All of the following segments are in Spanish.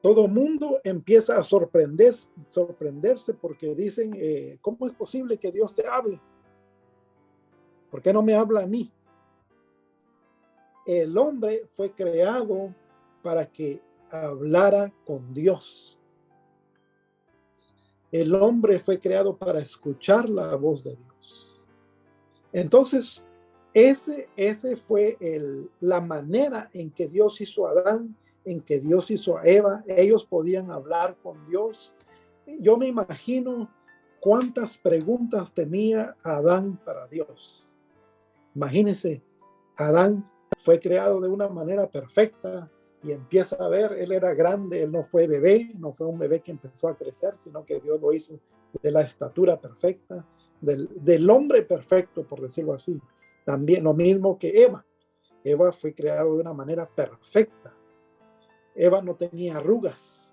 Todo mundo empieza a sorprenderse porque dicen, ¿cómo es posible que Dios te hable? ¿Por qué no me habla a mí? El hombre fue creado para que hablara con Dios. El hombre fue creado para escuchar la voz de Dios. Entonces, ese fue la manera en que Dios hizo a Adán, en que Dios hizo a Eva. Ellos podían hablar con Dios. Yo me imagino cuántas preguntas tenía Adán para Dios. Imagínense, Adán fue creado de una manera perfecta y empieza a ver, él era grande, él no fue bebé, no fue un bebé que empezó a crecer, sino que Dios lo hizo de la estatura perfecta, del hombre perfecto, por decirlo así. También lo mismo que Eva. Eva fue creado de una manera perfecta. Eva no tenía arrugas.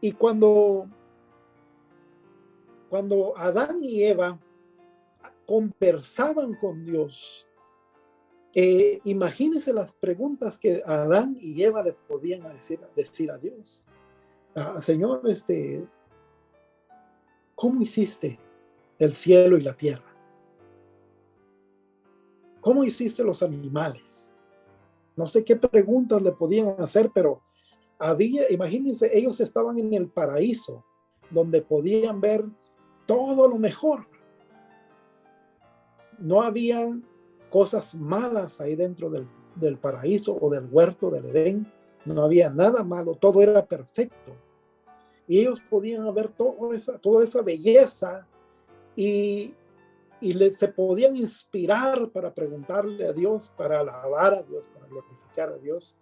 Y cuando Adán y Eva conversaban con Dios, imagínense las preguntas que Adán y Eva le podían decir a Dios. Señor, ¿cómo hiciste el cielo y la tierra? ¿Cómo hiciste los animales? No sé qué preguntas le podían hacer, pero imagínense, ellos estaban en el paraíso, donde podían ver todo lo mejor. No había cosas malas ahí dentro del paraíso o del huerto del Edén. No había nada malo, todo era perfecto. Y ellos podían ver toda esa belleza y se podían inspirar para preguntarle a Dios, para alabar a Dios, para glorificar a Dios,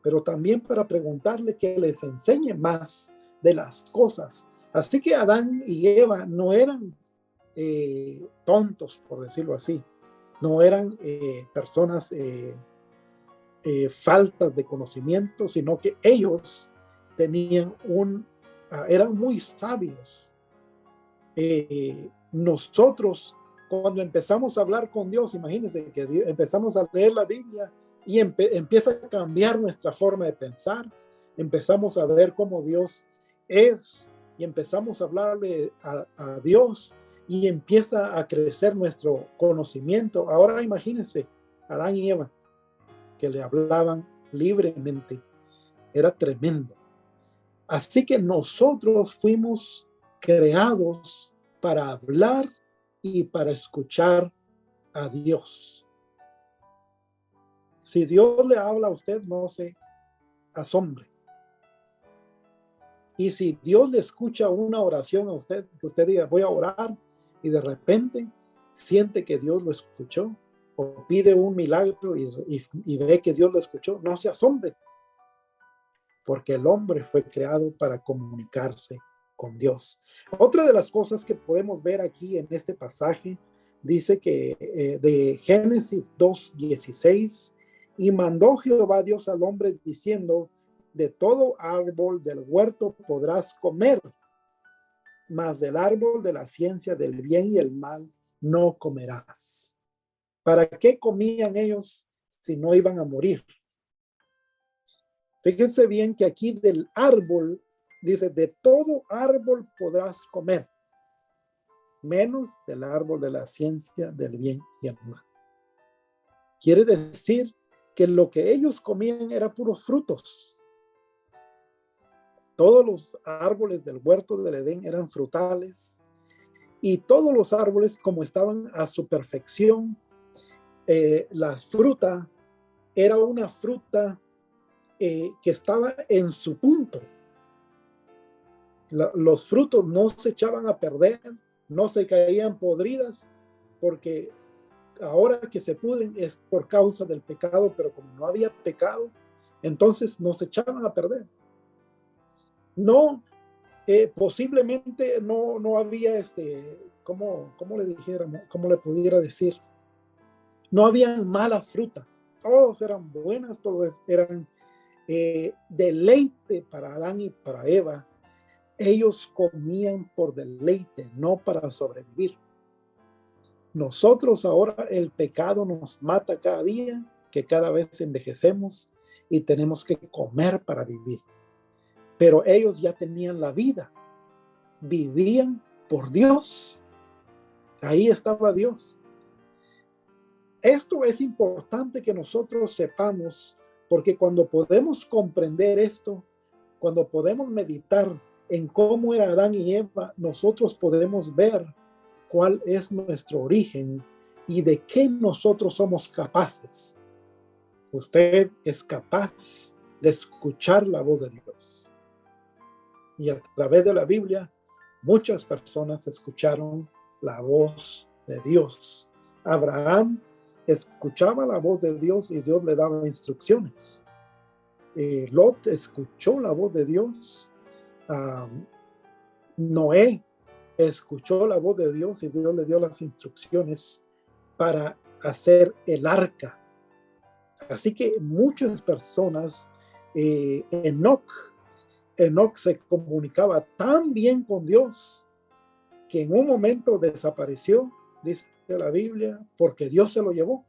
pero también para preguntarle que les enseñe más de las cosas. Así que Adán y Eva no eran tontos, por decirlo así, no eran personas faltas de conocimiento, sino que ellos tenían eran muy sabios. Nosotros, cuando empezamos a hablar con Dios, imagínense que empezamos a leer la Biblia y empieza a cambiar nuestra forma de pensar, empezamos a ver cómo Dios es y empezamos a hablarle a Dios y empieza a crecer nuestro conocimiento. Ahora imagínense, Adán y Eva, que le hablaban libremente, era tremendo. Así que nosotros fuimos creados para hablar y para escuchar a Dios. Si Dios le habla a usted, no se asombre. Y si Dios le escucha una oración a usted, que usted diga, voy a orar, y de repente siente que Dios lo escuchó, o pide un milagro y ve que Dios lo escuchó, no se asombre, porque el hombre fue creado para comunicarse con Dios. Otra de las cosas que podemos ver aquí en este pasaje, dice que de Génesis 2:16, y mandó Jehová Dios al hombre diciendo, de todo árbol del huerto podrás comer, mas del árbol de la ciencia del bien y el mal no comerás. ¿Para qué comían ellos si no iban a morir? Fíjense bien que aquí del árbol, dice, de todo árbol podrás comer, menos del árbol de la ciencia del bien y el mal. Quiere decir que lo que ellos comían era puros frutos. Todos los árboles del huerto del Edén eran frutales y todos los árboles, como estaban a su perfección, la fruta era una fruta que estaba en su punto. Los frutos no se echaban a perder, no se caían podridas, porque ahora que se pudren es por causa del pecado, pero como no había pecado, entonces no se echaban a perder. No, posiblemente no había ¿cómo le dijéramos? ¿Cómo le pudiera decir? No habían malas frutas, todos eran buenas, todos eran deleite para Adán y para Eva. Ellos comían por deleite, no para sobrevivir. Nosotros ahora el pecado nos mata cada día, que cada vez envejecemos y tenemos que comer para vivir. pero ellos ya tenían la vida, vivían por Dios. Ahí estaba Dios. Esto es importante que nosotros sepamos, porque cuando podemos comprender esto, cuando podemos meditar en cómo era Adán y Eva, nosotros podemos ver cuál es nuestro origen y de qué nosotros somos capaces. Usted es capaz de escuchar la voz de Dios. Y a través de la Biblia, muchas personas escucharon la voz de Dios. Abraham escuchaba la voz de Dios y Dios le daba instrucciones. Lot escuchó la voz de Dios. Noé escuchó la voz de Dios y Dios le dio las instrucciones para hacer el arca. Así que muchas personas, Enoc se comunicaba tan bien con Dios que en un momento desapareció, dice la Biblia, porque Dios se lo llevó.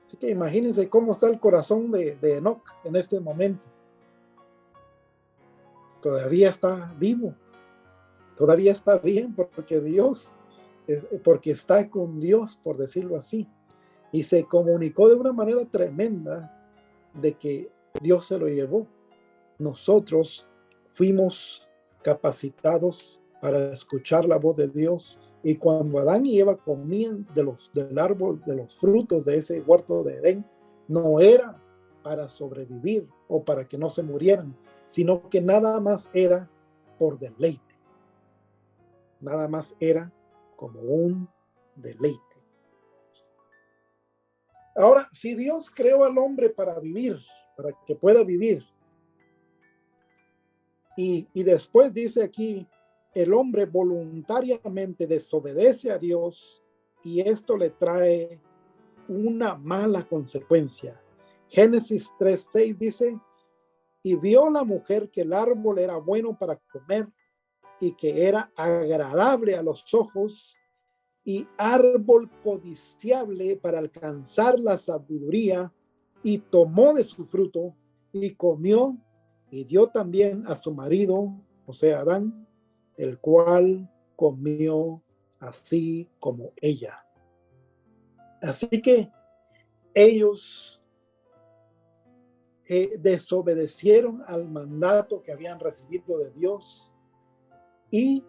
Así que imagínense cómo está el corazón de Enoc en este momento. Todavía está vivo, todavía está bien porque está con Dios, por decirlo así. Y se comunicó de una manera tremenda de que Dios se lo llevó. Nosotros fuimos capacitados para escuchar la voz de Dios, y cuando Adán y Eva comían del árbol, de los frutos de ese huerto de Edén, no era para sobrevivir o para que no se murieran, sino que nada más era por deleite. Nada más era como un deleite. Ahora, si Dios creó al hombre para vivir, para que pueda vivir, y después dice aquí, el hombre voluntariamente desobedece a Dios y esto le trae una mala consecuencia. Génesis 3:6 dice, y vio la mujer que el árbol era bueno para comer y que era agradable a los ojos y árbol codiciable para alcanzar la sabiduría, y tomó de su fruto y comió y dio también a su marido, o sea, Adán, el cual comió así como ella. Así que ellos desobedecieron al mandato que habían recibido de Dios y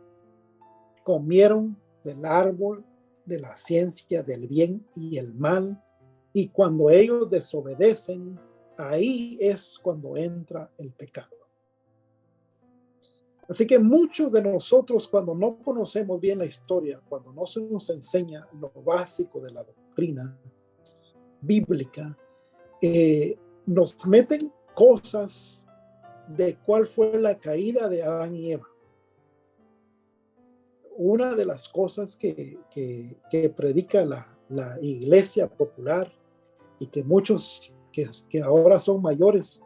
comieron del árbol de la ciencia del bien y el mal. Y cuando ellos desobedecen, ahí es cuando entra el pecado. Así que muchos de nosotros, cuando no conocemos bien la historia, cuando no se nos enseña lo básico de la doctrina bíblica, nos meten cosas de cuál fue la caída de Adán y Eva. Una de las cosas que predica la iglesia popular y que muchos que ahora son mayores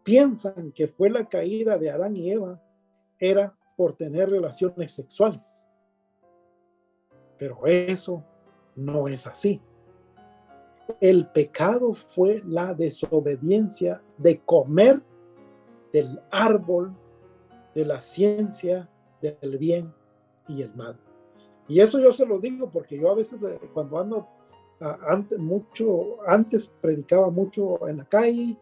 piensan que fue la caída de Adán y Eva era por tener relaciones sexuales. Pero eso no es así. El pecado fue la desobediencia de comer del árbol de la ciencia del bien y el mal. Y eso yo se lo digo porque yo a veces cuando ando antes predicaba mucho en la calle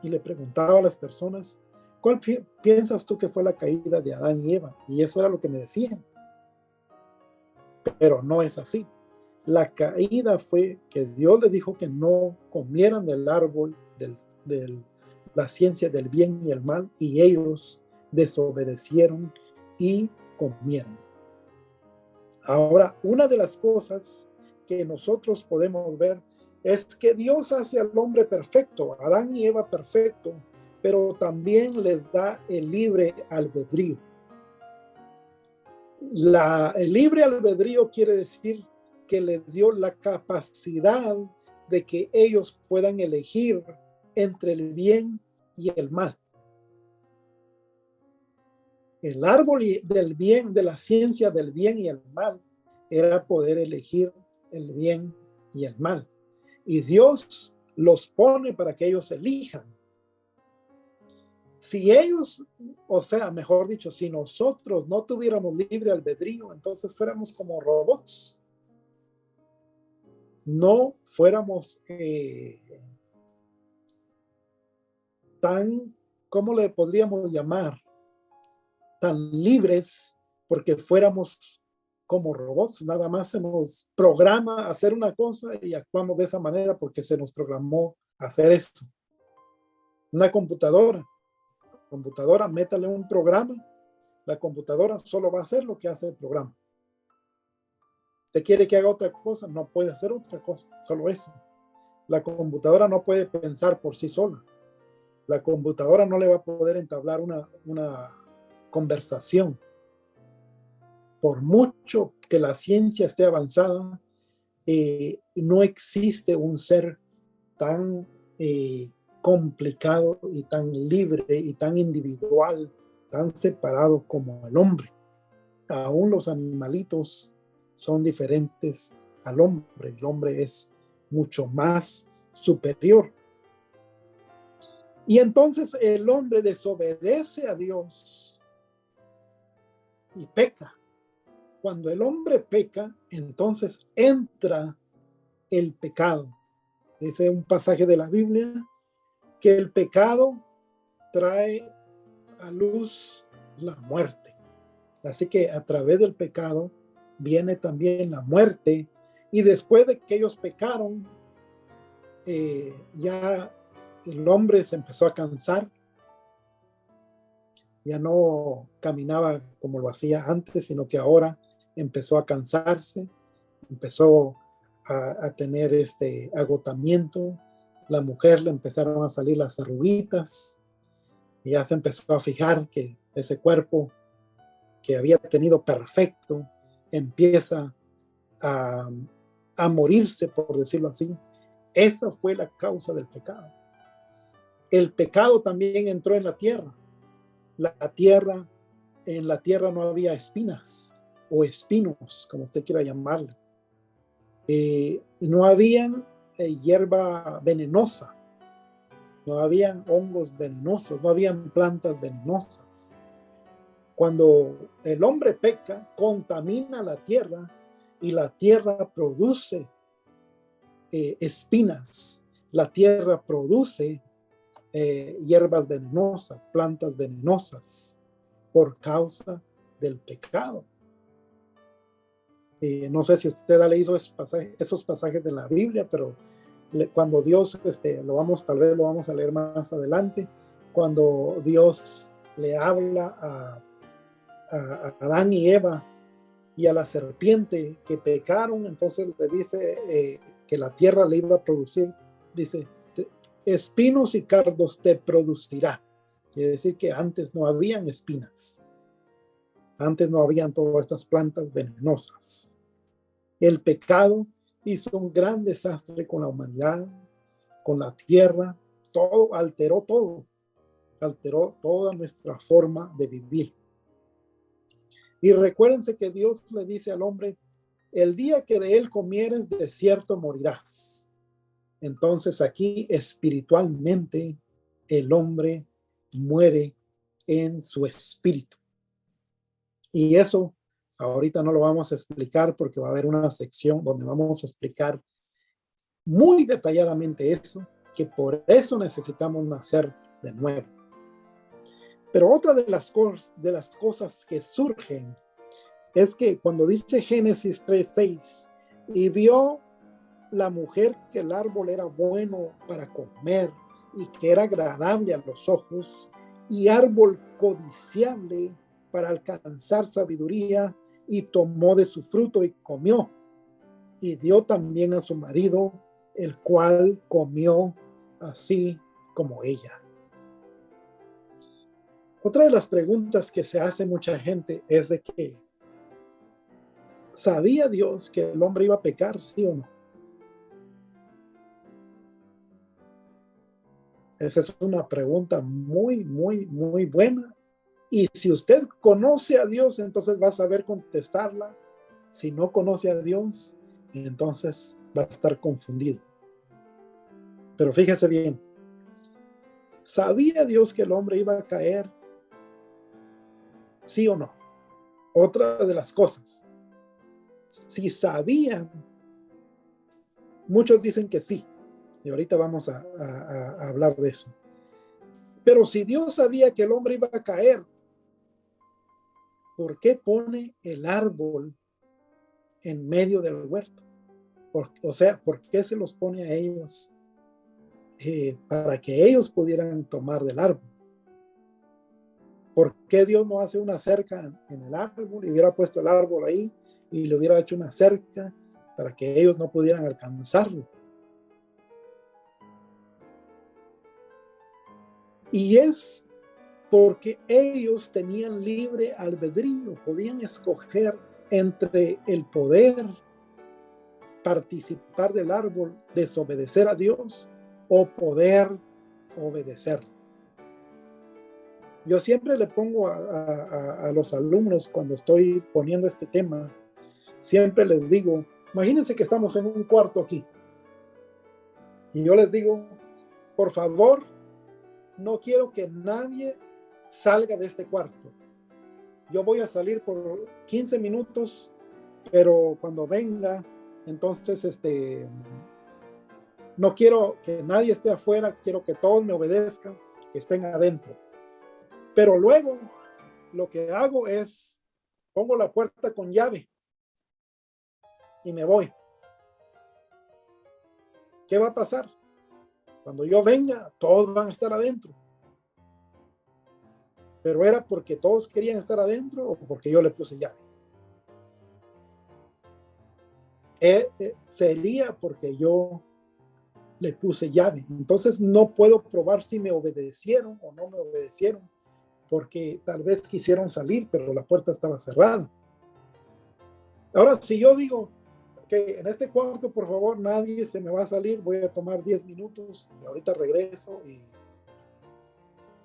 y le preguntaba a las personas, ¿cuál piensas tú que fue la caída de Adán y Eva? Y eso era lo que me decían. Pero no es así. La caída fue que Dios le dijo que no comieran del árbol de la ciencia del bien y el mal, y ellos desobedecieron y comieron. Ahora, una de las cosas que nosotros podemos ver es que Dios hace al hombre perfecto, Adán y Eva perfecto, pero también les da el libre albedrío. El libre albedrío quiere decir que les dio la capacidad de que ellos puedan elegir entre el bien y el mal. El árbol del bien, de la ciencia del bien y el mal, era poder elegir el bien y el mal. Y Dios los pone para que ellos elijan. Si ellos, o sea, mejor dicho, si nosotros no tuviéramos libre albedrío, entonces fuéramos como robots. No fuéramos tan, ¿cómo le podríamos llamar? Tan libres, porque fuéramos como robots. Nada más se nos programa a hacer una cosa y actuamos de esa manera porque se nos programó hacer esto. Una computadora, métale un programa, la computadora solo va a hacer lo que hace el programa. ¿Usted quiere que haga otra cosa? No puede hacer otra cosa, solo eso. La computadora no puede pensar por sí sola. La computadora no le va a poder entablar una conversación. Por mucho que la ciencia esté avanzada, no existe un ser tan complicado y tan libre y tan individual, tan separado como el hombre. Aún los animalitos son diferentes al hombre. El hombre es mucho más superior. Y entonces el hombre desobedece a Dios y peca. Cuando el hombre peca, entonces entra el pecado. Dice un pasaje de la Biblia que el pecado trae a luz la muerte. Así que a través del pecado viene también la muerte. Y después de que ellos pecaron, ya el hombre se empezó a cansar. Ya no caminaba como lo hacía antes, sino que ahora empezó a cansarse, empezó a tener este agotamiento. La mujer le empezaron a salir las arruguitas y ya se empezó a fijar que ese cuerpo que había tenido perfecto empieza a, a morirse, por decirlo así. Esa fue la causa del pecado. El pecado también entró en la tierra. En la tierra no había espinas o espinos, como usted quiera llamarle. No habían hierba venenosa, no habían hongos venenosos, no habían plantas venenosas. Cuando el hombre peca, contamina la tierra y la tierra produce espinas, la tierra produce hierbas venenosas, plantas venenosas por causa del pecado. No sé si usted ha leído esos pasajes de la Biblia, pero cuando Dios, tal vez lo vamos a leer más adelante, cuando Dios le habla a Adán y Eva y a la serpiente que pecaron, entonces le dice que la tierra le iba a producir, dice, espinos y cardos te producirá. Quiere decir que antes no habían espinas. Antes no habían todas estas plantas venenosas. El pecado hizo un gran desastre con la humanidad, con la tierra, alteró toda nuestra forma de vivir. Y recuérdense que Dios le dice al hombre, el día que de él comieres, de cierto morirás. Entonces aquí espiritualmente el hombre muere en su espíritu. Y eso ahorita no lo vamos a explicar porque va a haber una sección donde vamos a explicar muy detalladamente eso, que por eso necesitamos nacer de nuevo. Pero otra de las cosas que surgen es que cuando dice Génesis 3:6, y vio la mujer que el árbol era bueno para comer y que era agradable a los ojos y árbol codiciable para alcanzar sabiduría, y tomó de su fruto y comió, y dio también a su marido, el cual comió así como ella. Otra de las preguntas que se hace mucha gente es de que ¿sabía Dios que el hombre iba a pecar, sí o no? Esa es una pregunta muy, muy, muy buena. Y si usted conoce a Dios, entonces va a saber contestarla. Si no conoce a Dios, entonces va a estar confundido. Pero fíjese bien, ¿Sabía Dios que el hombre iba a caer? ¿Sí o no? Otra de las cosas. Si sabía, muchos dicen que sí. Y ahorita vamos a hablar de eso. Pero si Dios sabía que el hombre iba a caer, ¿por qué pone el árbol en medio del huerto? O sea, ¿por qué se los pone a ellos? Para que ellos pudieran tomar del árbol. ¿Por qué Dios no hace una cerca en el árbol y hubiera puesto el árbol ahí y le hubiera hecho una cerca para que ellos no pudieran alcanzarlo? Y es porque ellos tenían libre albedrío, podían escoger entre el poder participar del árbol, desobedecer a Dios o poder obedecer. Yo siempre le pongo a los alumnos cuando estoy poniendo este tema, siempre les digo, imagínense que estamos en un cuarto aquí y yo les digo, por favor, no quiero que nadie salga de este cuarto. Yo voy a salir por 15 minutos, pero cuando venga, entonces no quiero que nadie esté afuera, quiero que todos me obedezcan, que estén adentro. Pero luego lo que hago es pongo la puerta con llave y me voy. ¿Qué va a pasar? Cuando yo venga, todos van a estar adentro. Pero era porque todos querían estar adentro o porque yo le puse llave. Sería porque yo le puse llave. Entonces no puedo probar si me obedecieron o no me obedecieron, porque tal vez quisieron salir, pero la puerta estaba cerrada. Ahora, si yo digo que en este cuarto, por favor, nadie se me va a salir, voy a tomar 10 minutos y ahorita regreso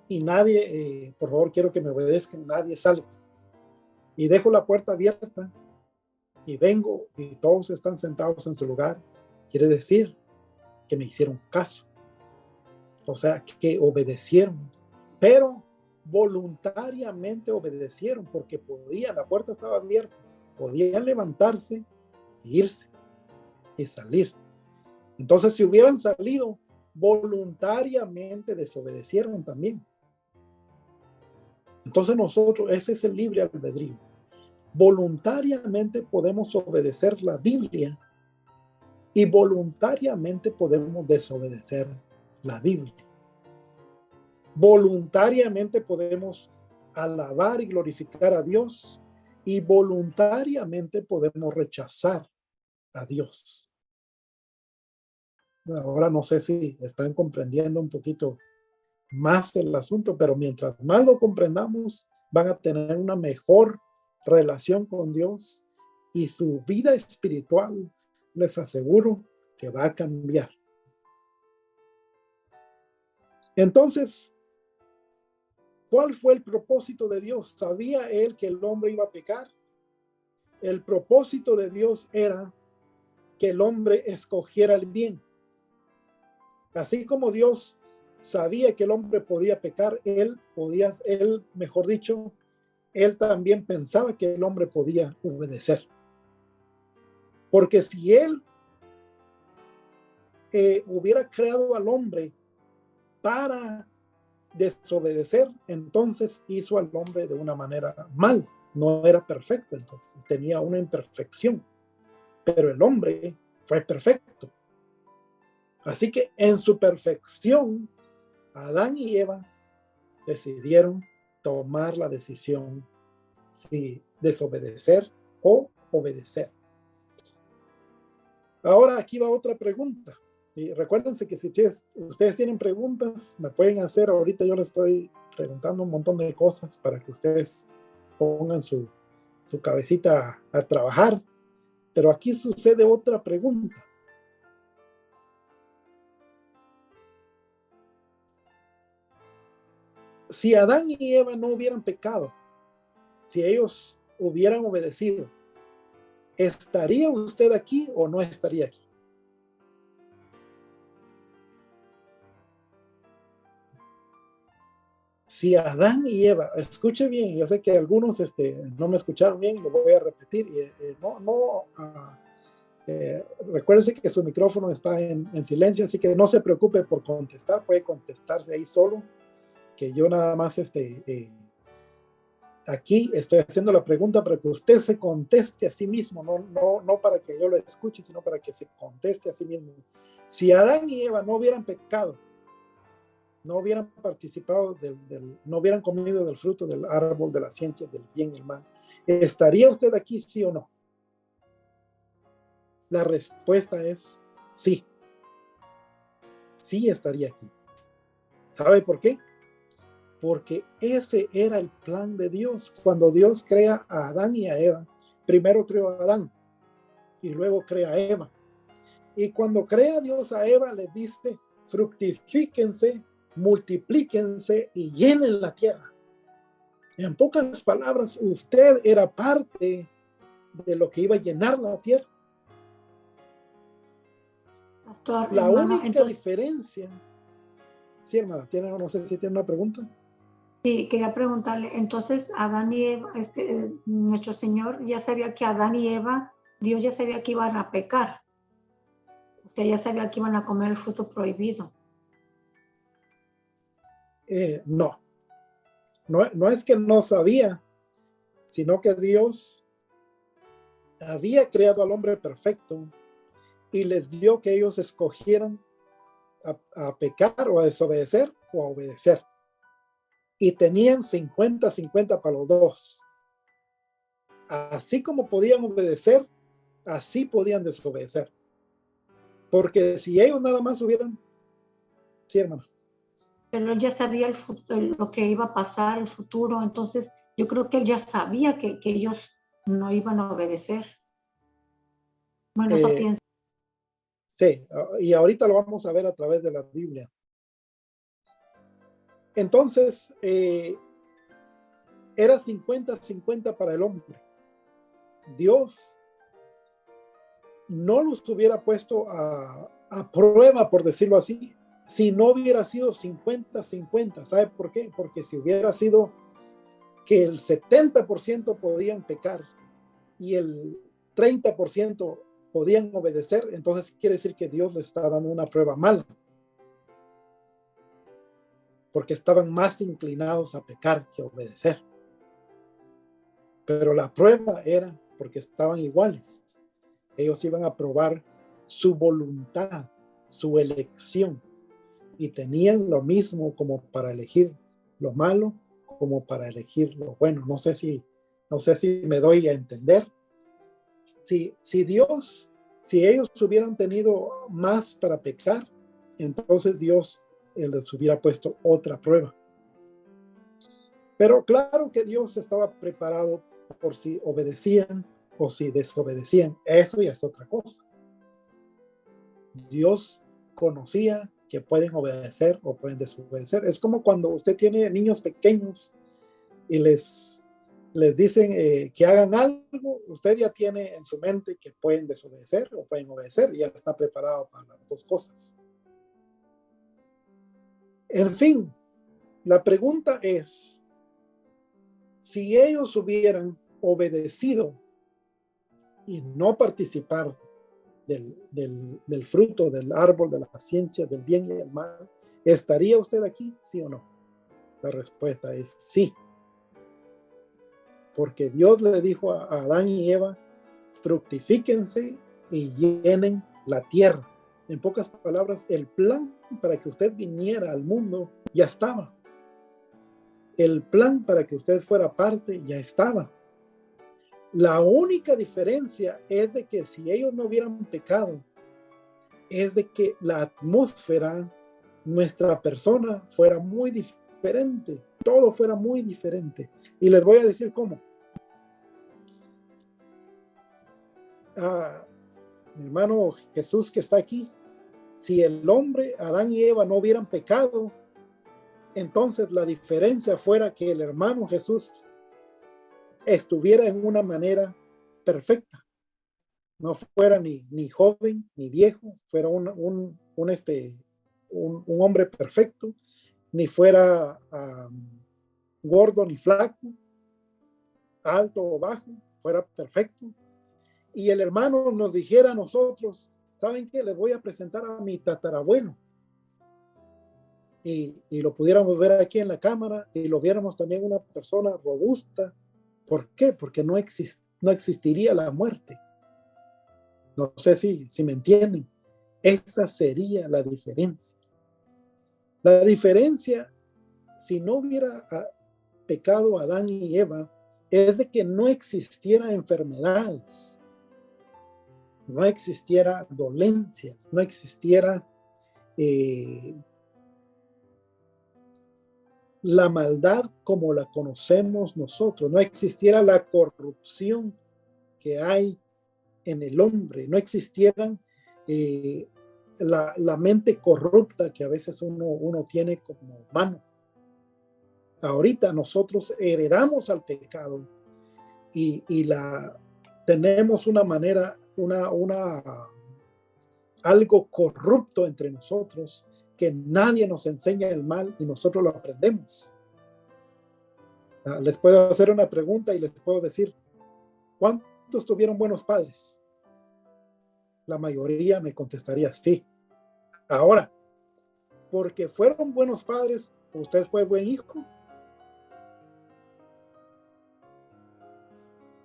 y nadie, por favor, quiero que me obedezcan, nadie salga. Y dejo la puerta abierta y vengo y todos están sentados en su lugar. Quiere decir que me hicieron caso. O sea, que obedecieron, pero voluntariamente obedecieron porque podían, la puerta estaba abierta, podían levantarse, irse y salir. Entonces, si hubieran salido, voluntariamente desobedecieron también. Entonces nosotros, ese es el libre albedrío. Voluntariamente podemos obedecer la Biblia y voluntariamente podemos desobedecer la Biblia. Voluntariamente podemos alabar y glorificar a Dios y voluntariamente podemos rechazar a Dios. Ahora no sé si están comprendiendo un poquito más el asunto, pero mientras más lo comprendamos, van a tener una mejor relación con Dios y su vida espiritual, les aseguro que va a cambiar. Entonces, ¿cuál fue el propósito de Dios? ¿Sabía él que el hombre iba a pecar? El propósito de Dios era que el hombre escogiera el bien. Así como Dios sabía que el hombre podía pecar, mejor dicho, él también pensaba que el hombre podía obedecer. Porque si él hubiera creado al hombre para desobedecer, entonces hizo al hombre de una manera mal. No era perfecto, entonces tenía una imperfección. Pero el hombre fue perfecto. Así que en su perfección, Adán y Eva decidieron tomar la decisión si desobedecer o obedecer. Ahora aquí va otra pregunta. Y recuérdense que si ustedes tienen preguntas, me pueden hacer. Ahorita yo les estoy preguntando un montón de cosas para que ustedes pongan su cabecita a trabajar. Pero aquí sucede otra pregunta. Si Adán y Eva no hubieran pecado, si ellos hubieran obedecido, ¿estaría usted aquí o no estaría aquí? si Adán y Eva, escuche bien, yo sé que algunos no me escucharon bien, lo voy a repetir, recuérdese que su micrófono está en silencio, así que no se preocupe por contestar, puede contestarse ahí solo, que yo nada más aquí estoy haciendo la pregunta para que usted se conteste a sí mismo, no para que yo lo escuche, sino para que se conteste a sí mismo. Si Adán y Eva no hubieran pecado, no hubieran participado, no hubieran comido del fruto del árbol de la ciencia del bien y el mal, ¿estaría usted aquí, sí o no? La respuesta es sí. Sí estaría aquí. ¿Sabe por qué? Porque ese era el plan de Dios. Cuando Dios crea a Adán y a Eva, primero creó a Adán y luego crea a Eva. Y cuando crea Dios a Eva, le dice, fructifíquense, multiplíquense y llenen la tierra. En pocas palabras, usted era parte de lo que iba a llenar la tierra. Pastor, La hermano, única entonces, diferencia, sí, hermana, no sé si tiene una pregunta. sí, quería preguntarle, entonces Adán y Eva, nuestro Señor ya sabía que Adán y Eva, Dios ya sabía que iban a pecar. O sea, ya sabía que iban a comer el fruto prohibido. No es que no sabía, sino que Dios había creado al hombre perfecto y les dio que ellos escogieran a pecar o a desobedecer o a obedecer. Y tenían 50-50 para los dos. Así como podían obedecer, así podían desobedecer. Porque si ellos nada más hubieran... Sí, hermano. Pero él ya sabía lo que iba a pasar, el futuro, entonces yo creo que él ya sabía que ellos no iban a obedecer. Bueno, eso pienso. Sí, y ahorita lo vamos a ver a través de la Biblia. Entonces, era 50-50 para el hombre. Dios no los hubiera puesto a prueba, por decirlo así, si no hubiera sido 50-50. ¿Sabe por qué? Porque si hubiera sido que el 70% podían pecar y el 30% podían obedecer, entonces quiere decir que Dios les está dando una prueba mala, porque estaban más inclinados a pecar que a obedecer. Pero la prueba era porque estaban iguales. Ellos iban a probar su voluntad, su elección, y tenían lo mismo como para elegir lo malo, como para elegir lo bueno. No sé si me doy a entender. Si ellos hubieran tenido más para pecar, entonces Dios les hubiera puesto otra prueba. Pero claro que Dios estaba preparado por si obedecían o si desobedecían. Eso ya es otra cosa. Dios conocía que pueden obedecer o pueden desobedecer. Es como cuando usted tiene niños pequeños y les dicen que hagan algo, usted ya tiene en su mente que pueden desobedecer o pueden obedecer, y ya está preparado para las dos cosas. En fin, la pregunta es, si ellos hubieran obedecido y no participar del fruto del árbol de la ciencia del bien y el mal, ¿estaría usted aquí, sí o no? La respuesta es sí. Porque Dios le dijo a Adán y Eva, fructifíquense y llenen la tierra. En pocas palabras, el plan para que usted viniera al mundo ya estaba. El plan para que usted fuera parte ya estaba. La única diferencia es de que si ellos no hubieran pecado, es de que la atmósfera, nuestra persona, fuera muy diferente. Todo fuera muy diferente. Y les voy a decir cómo. Mi hermano Jesús que está aquí, si el hombre, Adán y Eva, no hubieran pecado, entonces la diferencia fuera que el hermano Jesús estuviera en una manera perfecta. No fuera ni joven ni viejo, fuera un hombre perfecto, ni fuera gordo ni flaco, alto o bajo, fuera perfecto. Y el hermano nos dijera a nosotros, ¿saben qué? Les voy a presentar a mi tatarabuelo. Y lo pudiéramos ver aquí en la cámara y lo viéramos también una persona robusta. ¿Por qué? Porque no existiría la muerte. No sé si me entienden. Esa sería la diferencia. La diferencia, si no hubiera pecado Adán y Eva, es de que no existiera enfermedades, no existiera dolencias, no existiera la maldad como la conocemos nosotros, no existiera la corrupción que hay en el hombre, no existieran la mente corrupta que a veces uno tiene como humano. Ahorita nosotros heredamos al pecado y tenemos una manera, algo corrupto entre nosotros, que nadie nos enseña el mal y nosotros lo aprendemos. Les puedo hacer una pregunta y les puedo decir, ¿cuántos tuvieron buenos padres? La mayoría me contestaría sí. Ahora, porque fueron buenos padres, ¿usted fue buen hijo?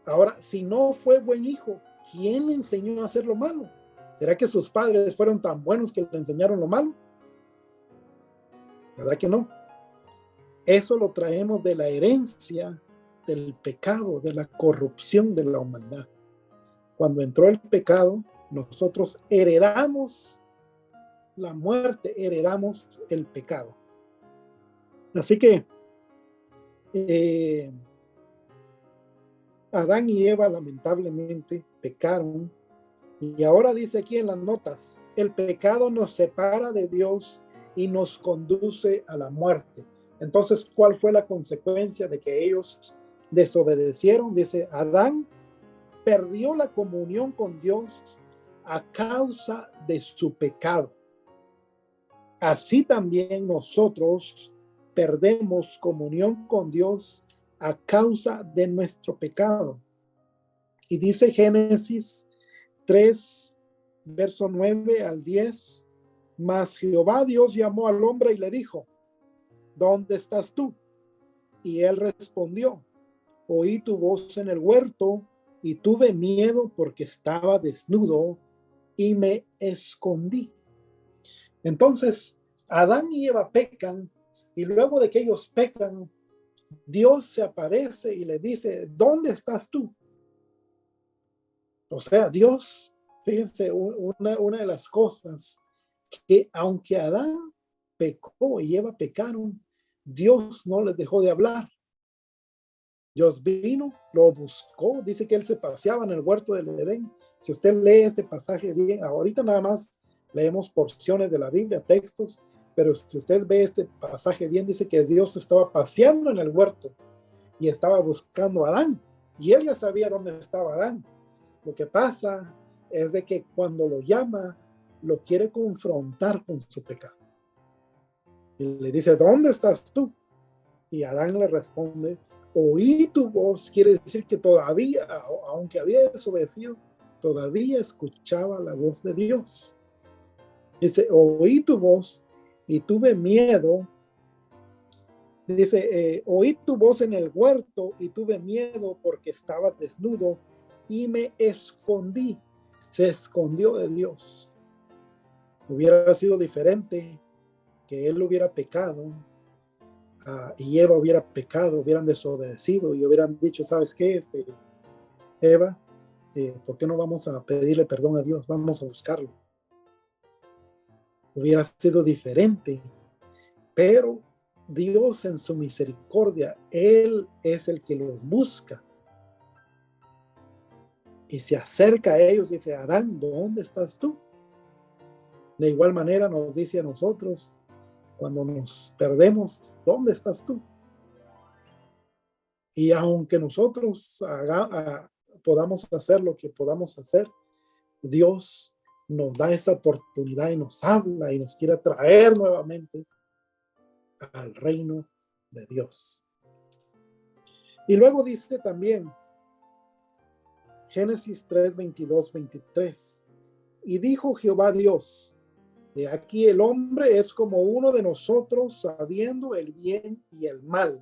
Ahora, si no fue buen hijo, ¿quién le enseñó a hacer lo malo? ¿Será que sus padres fueron tan buenos que le enseñaron lo malo? ¿Verdad que no? Eso lo traemos de la herencia del pecado, de la corrupción de la humanidad. Cuando entró el pecado, nosotros heredamos la muerte, heredamos el pecado. Así que Adán y Eva lamentablemente pecaron, y ahora dice aquí en las notas, el pecado nos separa de Dios y nos conduce a la muerte. Entonces, ¿cuál fue la consecuencia de que ellos desobedecieron? Dice, Adán perdió la comunión con Dios a causa de su pecado. Así también nosotros perdemos comunión con Dios a causa de nuestro pecado. Y dice Génesis 3, verso 9 al 10, mas Jehová Dios llamó al hombre y le dijo, ¿dónde estás tú? Y él respondió, oí tu voz en el huerto y tuve miedo porque estaba desnudo y me escondí. Entonces, Adán y Eva pecan, y luego de que ellos pecan, Dios se aparece y le dice, ¿dónde estás tú? O sea, Dios, fíjense, una de las cosas que aunque Adán pecó y Eva pecaron, Dios no les dejó de hablar. Dios vino, lo buscó, dice que él se paseaba en el huerto del Edén. Si usted lee este pasaje bien, ahorita nada más leemos porciones de la Biblia, textos, pero si usted ve este pasaje bien, dice que Dios estaba paseando en el huerto y estaba buscando a Adán, y él ya sabía dónde estaba Adán. Lo que pasa es de que cuando lo llama, lo quiere confrontar con su pecado. Y le dice, ¿dónde estás tú? Y Adán le responde, oí tu voz, quiere decir que todavía, aunque había desobedecido, todavía escuchaba la voz de Dios. Dice, oí tu voz y tuve miedo. Dice, oí tu voz en el huerto y tuve miedo porque estaba desnudo y me escondí. Se escondió de Dios. Hubiera sido diferente que él hubiera pecado y Eva hubiera pecado, hubieran desobedecido y hubieran dicho, ¿sabes qué? Eva, ¿por qué no vamos a pedirle perdón a Dios? Vamos a buscarlo. Hubiera sido diferente, pero Dios en su misericordia, Él es el que los busca y se acerca a ellos y dice, Adán, ¿dónde estás tú? De igual manera nos dice a nosotros, cuando nos perdemos, ¿dónde estás tú? Y aunque nosotros podamos hacer lo que podamos hacer, Dios nos da esa oportunidad y nos habla y nos quiere traer nuevamente al reino de Dios. Y luego dice también, Génesis 3, 22, 23. Y dijo Jehová Dios, he aquí el hombre es como uno de nosotros, sabiendo el bien y el mal.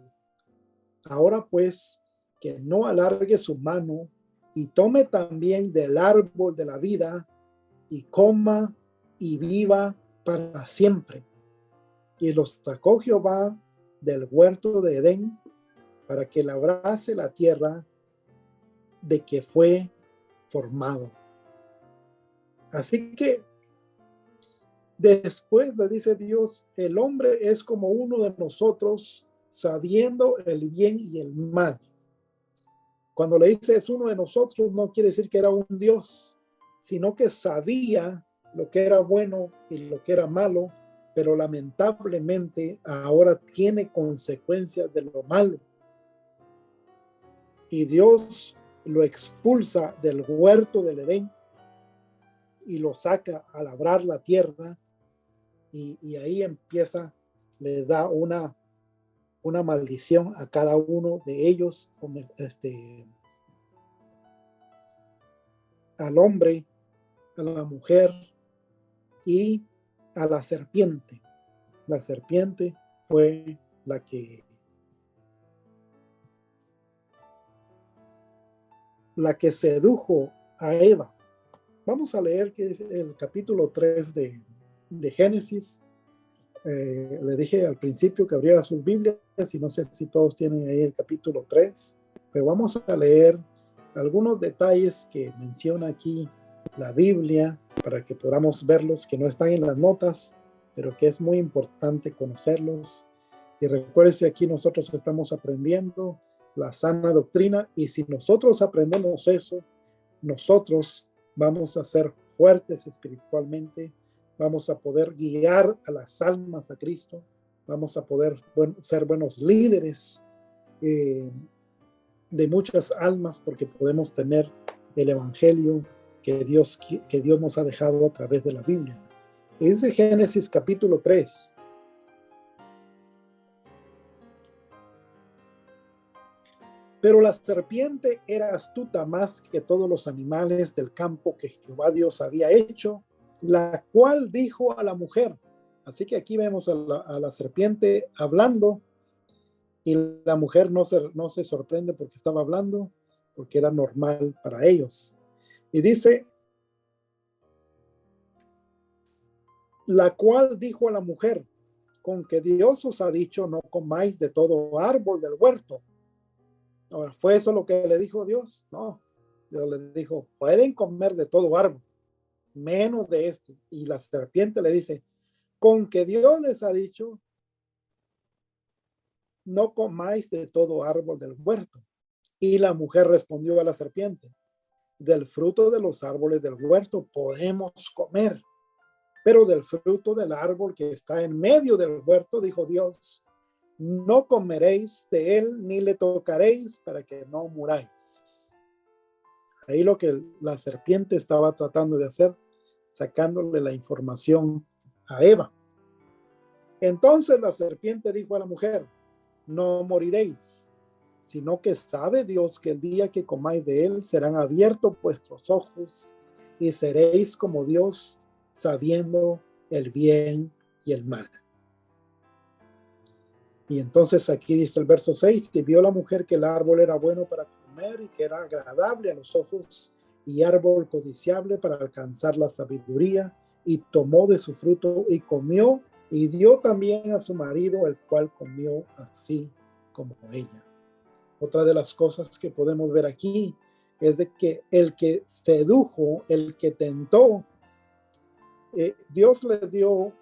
Ahora pues, que no alargue su mano y tome también del árbol de la vida y coma y viva para siempre. Y los sacó Jehová del huerto de Edén para que labrase la tierra de que fue formado. Así que después le dice Dios, el hombre es como uno de nosotros, sabiendo el bien y el mal. Cuando le dice es uno de nosotros, no quiere decir que era un Dios, sino que sabía lo que era bueno y lo que era malo, pero lamentablemente ahora tiene consecuencias de lo malo. Y Dios lo expulsa del huerto del Edén y lo saca a labrar la tierra, y ahí empieza, les da una maldición a cada uno de ellos, al hombre, a la mujer y a la serpiente. La serpiente fue la que sedujo a Eva. Vamos a leer que es el capítulo 3 de Génesis. Le dije al principio que abriera sus Biblias, y no sé si todos tienen ahí el capítulo 3, pero vamos a leer algunos detalles que menciona aquí la Biblia para que podamos verlos, que no están en las notas, pero que es muy importante conocerlos. Y recuérdense, aquí nosotros estamos aprendiendo la sana doctrina, y si nosotros aprendemos eso, nosotros vamos a ser fuertes espiritualmente, vamos a poder guiar a las almas a Cristo, vamos a poder ser buenos líderes de muchas almas, porque podemos tener el evangelio que Dios nos ha dejado a través de la Biblia. Y dice Génesis capítulo 3. Pero la serpiente era astuta más que todos los animales del campo que Jehová Dios había hecho, la cual dijo a la mujer. Así que aquí vemos a la serpiente hablando, y la mujer no se sorprende porque estaba hablando, porque era normal para ellos. Y dice, la cual dijo a la mujer, con que Dios os ha dicho, no comáis de todo árbol del huerto. Ahora, ¿fue eso lo que le dijo Dios? No, Dios le dijo, pueden comer de todo árbol, menos de este. Y la serpiente le dice, con que Dios les ha dicho, no comáis de todo árbol del huerto. Y la mujer respondió a la serpiente, del fruto de los árboles del huerto podemos comer, pero del fruto del árbol que está en medio del huerto, dijo Dios, no comeréis de él ni le tocaréis para que no muráis. Ahí lo que la serpiente estaba tratando de hacer, sacándole la información a Eva. Entonces la serpiente dijo a la mujer, no moriréis, sino que sabe Dios que el día que comáis de él serán abiertos vuestros ojos y seréis como Dios, sabiendo el bien y el mal. Y entonces aquí dice el verso 6, y vio la mujer que el árbol era bueno para comer y que era agradable a los ojos y árbol codiciable para alcanzar la sabiduría, y tomó de su fruto y comió, y dio también a su marido, el cual comió así como ella. Otra de las cosas que podemos ver aquí es de que el que sedujo, el que tentó, Dios le dio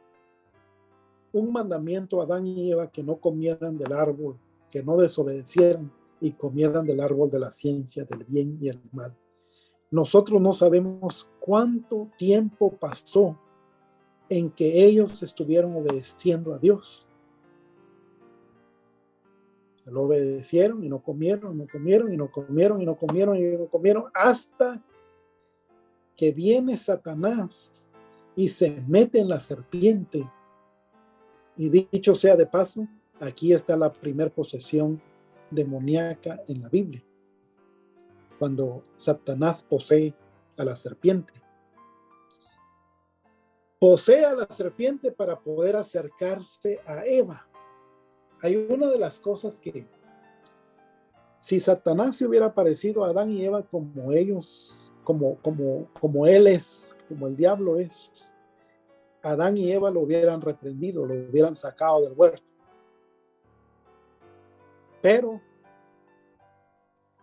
un mandamiento a Adán y Eva, que no comieran del árbol, que no desobedecieran y comieran del árbol de la ciencia del bien y el mal. Nosotros no sabemos cuánto tiempo pasó en que ellos estuvieron obedeciendo a Dios. Lo obedecieron y no comieron, no comieron y no comieron y no comieron y no comieron, hasta que viene Satanás y se mete en la serpiente. Y dicho sea de paso, aquí está la primer posesión demoníaca en la Biblia, cuando Satanás posee a la serpiente. Posee a la serpiente para poder acercarse a Eva. Hay una de las cosas que, si Satanás se hubiera parecido a Adán y Eva como ellos, como él es, como el diablo es, Adán y Eva lo hubieran reprendido, lo hubieran sacado del huerto. Pero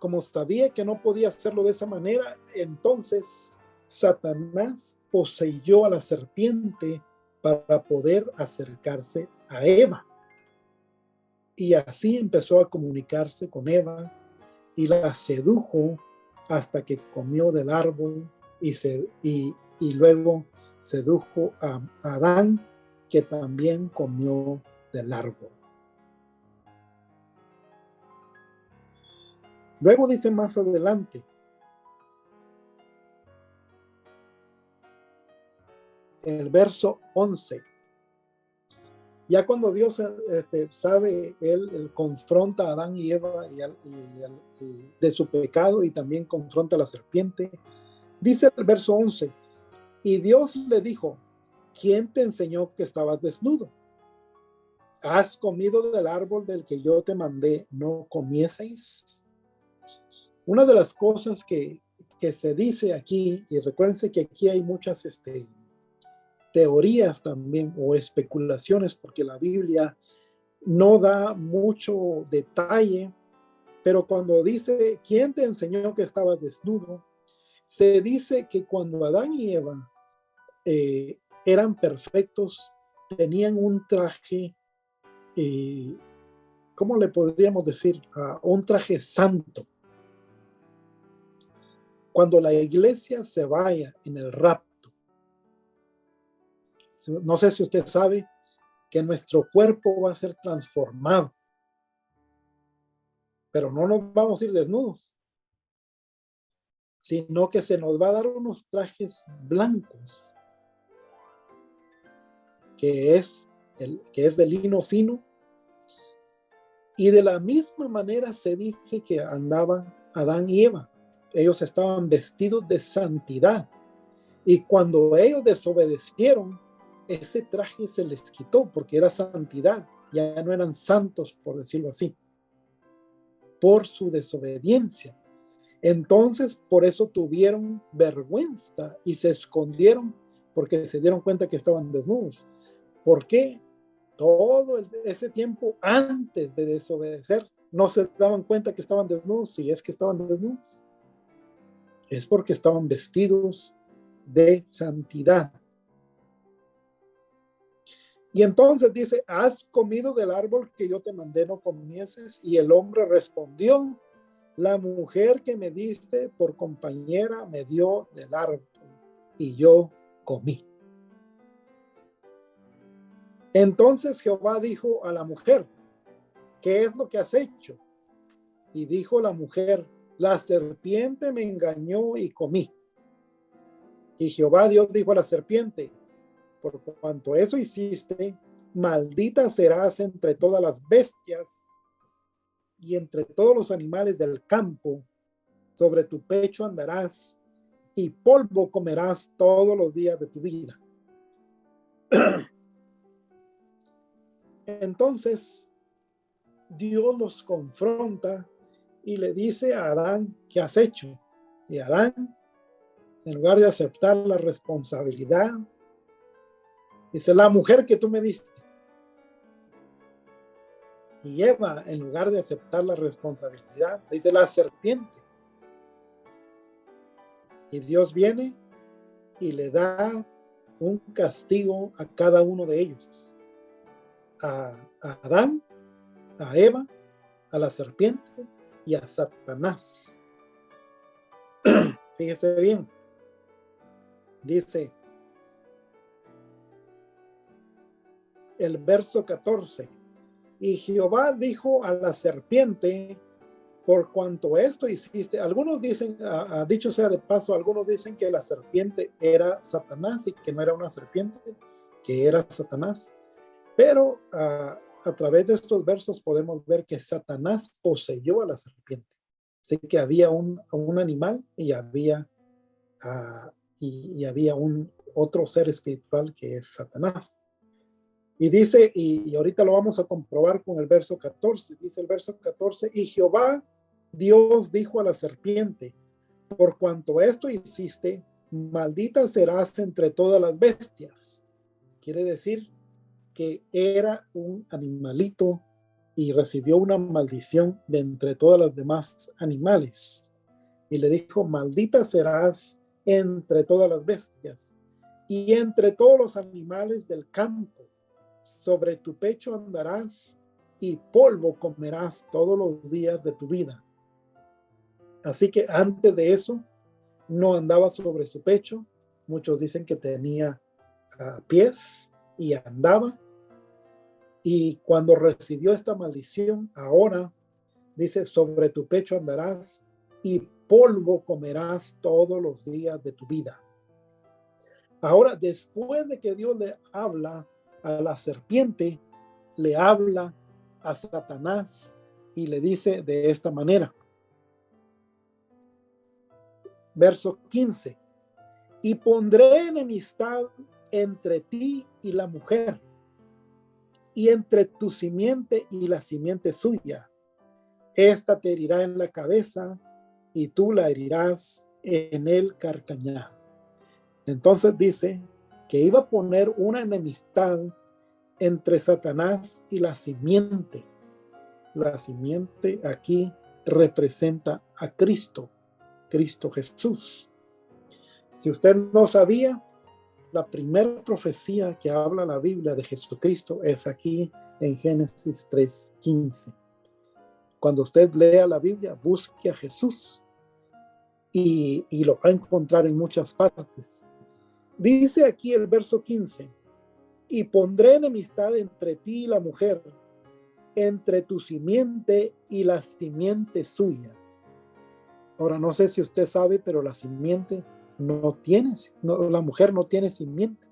como sabía que no podía hacerlo de esa manera, entonces Satanás poseyó a la serpiente para poder acercarse a Eva. Y así empezó a comunicarse con Eva y la sedujo hasta que comió del árbol y luego sedujo a Adán, que también comió del árbol. Luego dice más adelante, el verso 11, ya cuando Dios sabe, él confronta a Adán y Eva de su pecado, y también confronta a la serpiente. Dice el verso 11, y Dios le dijo, ¿quién te enseñó que estabas desnudo? ¿Has comido del árbol del que yo te mandé no comieseis? Una de las cosas que se dice aquí, y recuérdense que aquí hay muchas teorías también o especulaciones, porque la Biblia no da mucho detalle, pero cuando dice, ¿quién te enseñó que estabas desnudo? Se dice que cuando Adán y Eva eran perfectos, tenían un traje, ¿cómo le podríamos decir? Un traje santo. Cuando la iglesia se vaya en el rapto, no sé si usted sabe que nuestro cuerpo va a ser transformado, pero no nos vamos a ir desnudos, sino que se nos va a dar unos trajes blancos, que es de lino fino, y de la misma manera se dice que andaban Adán y Eva. Ellos estaban vestidos de santidad, y cuando ellos desobedecieron, ese traje se les quitó porque era santidad, ya no eran santos, por decirlo así, por su desobediencia. Entonces, por eso tuvieron vergüenza y se escondieron, porque se dieron cuenta que estaban desnudos. ¿Por qué? Todo ese tiempo antes de desobedecer no se daban cuenta que estaban desnudos. Si es que estaban desnudos, es porque estaban vestidos de santidad. Y entonces dice, ¿has comido del árbol que yo te mandé no comieses? Y el hombre respondió, la mujer que me diste por compañera me dio del árbol y yo comí. Entonces Jehová dijo a la mujer, ¿qué es lo que has hecho? Y dijo la mujer, la serpiente me engañó y comí. Y Jehová Dios dijo a la serpiente, por cuanto eso hiciste, maldita serás entre todas las bestias y entre todos los animales del campo. Sobre tu pecho andarás y polvo comerás todos los días de tu vida. Entonces Dios los confronta y le dice a Adán, ¿qué has hecho? Y Adán, en lugar de aceptar la responsabilidad, dice, la mujer que tú me diste. Y Eva, en lugar de aceptar la responsabilidad, dice, la serpiente. Y Dios viene y le da un castigo a cada uno de ellos. A Adán, a Eva, a la serpiente y a Satanás. Fíjese bien. Dice el verso 14. Y Jehová dijo a la serpiente, por cuanto esto hiciste, algunos dicen, dicho sea de paso, algunos dicen que la serpiente era Satanás y que no era una serpiente, que era Satanás. Pero a través de estos versos podemos ver que Satanás poseyó a la serpiente. Así que había un animal y había, y había un otro ser espiritual que es Satanás. Y dice, y ahorita lo vamos a comprobar con el verso 14, dice el verso 14, y Jehová Dios dijo a la serpiente, por cuanto esto hiciste, maldita serás entre todas las bestias. Quiere decir que era un animalito y recibió una maldición de entre todas las demás animales. Y le dijo, maldita serás entre todas las bestias y entre todos los animales del campo. Sobre tu pecho andarás y polvo comerás todos los días de tu vida. Así que antes de eso, no andaba sobre su pecho. Muchos dicen que tenía pies y andaba. Y cuando recibió esta maldición, ahora dice, sobre tu pecho andarás y polvo comerás todos los días de tu vida. Ahora, después de que Dios le habla a la serpiente, le habla a Satanás y le dice de esta manera. Verso 15. Y pondré enemistad entre ti y la mujer, y entre tu simiente y la simiente suya. Esta te herirá en la cabeza y tú la herirás en el carcañal. Entonces dice que iba a poner una enemistad entre Satanás y la simiente. La simiente aquí representa a Cristo, Cristo Jesús. Si usted no sabía, la primera profecía que habla la Biblia de Jesucristo es aquí en Génesis 3:15. Cuando usted lea la Biblia, busque a Jesús y lo va a encontrar en muchas partes. Dice aquí el verso 15, y pondré enemistad entre ti y la mujer, entre tu simiente y la simiente suya. Ahora, no sé si usted sabe, pero la simiente la mujer no tiene simiente.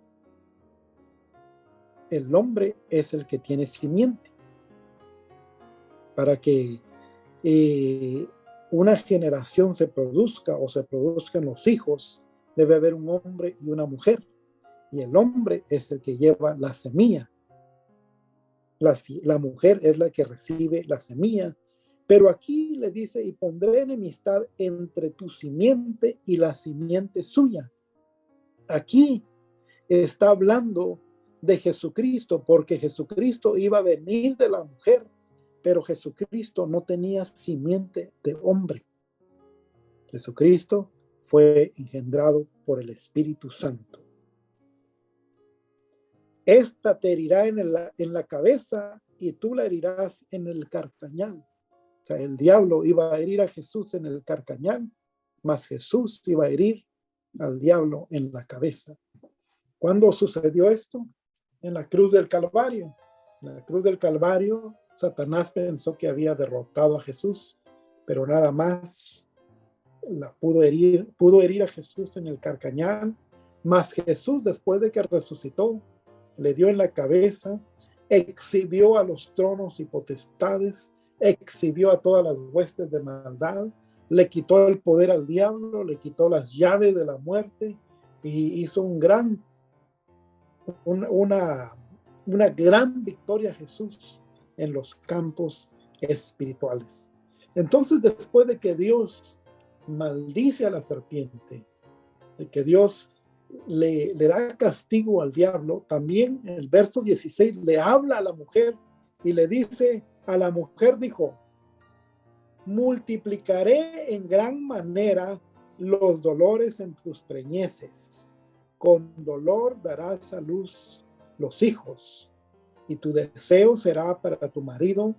El hombre es el que tiene simiente. Para que una generación se produzca o se produzcan los hijos, debe haber un hombre y una mujer. Y el hombre es el que lleva la semilla. La mujer es la que recibe la semilla. Pero aquí le dice, y pondré enemistad entre tu simiente y la simiente suya. Aquí está hablando de Jesucristo, porque Jesucristo iba a venir de la mujer, pero Jesucristo no tenía simiente de hombre. Jesucristo fue engendrado por el Espíritu Santo. Esta te herirá en la cabeza y tú la herirás en el carcañal. O sea, el diablo iba a herir a Jesús en el carcañal, mas Jesús iba a herir al diablo en la cabeza. ¿Cuándo sucedió esto? En la cruz del Calvario. En la cruz del Calvario, Satanás pensó que había derrotado a Jesús, pero nada más pudo herir a Jesús en el carcañal, mas Jesús, después de que resucitó, le dio en la cabeza, exhibió a los tronos y potestades, exhibió a todas las huestes de maldad, le quitó el poder al diablo, le quitó las llaves de la muerte y hizo una gran victoria a Jesús en los campos espirituales. Entonces, después de que Dios maldice a la serpiente, de que Dios le da castigo al diablo, también en el verso 16 le habla a la mujer y le dice, a la mujer dijo, multiplicaré en gran manera los dolores en tus preñeces, con dolor darás a luz los hijos, y tu deseo será para tu marido,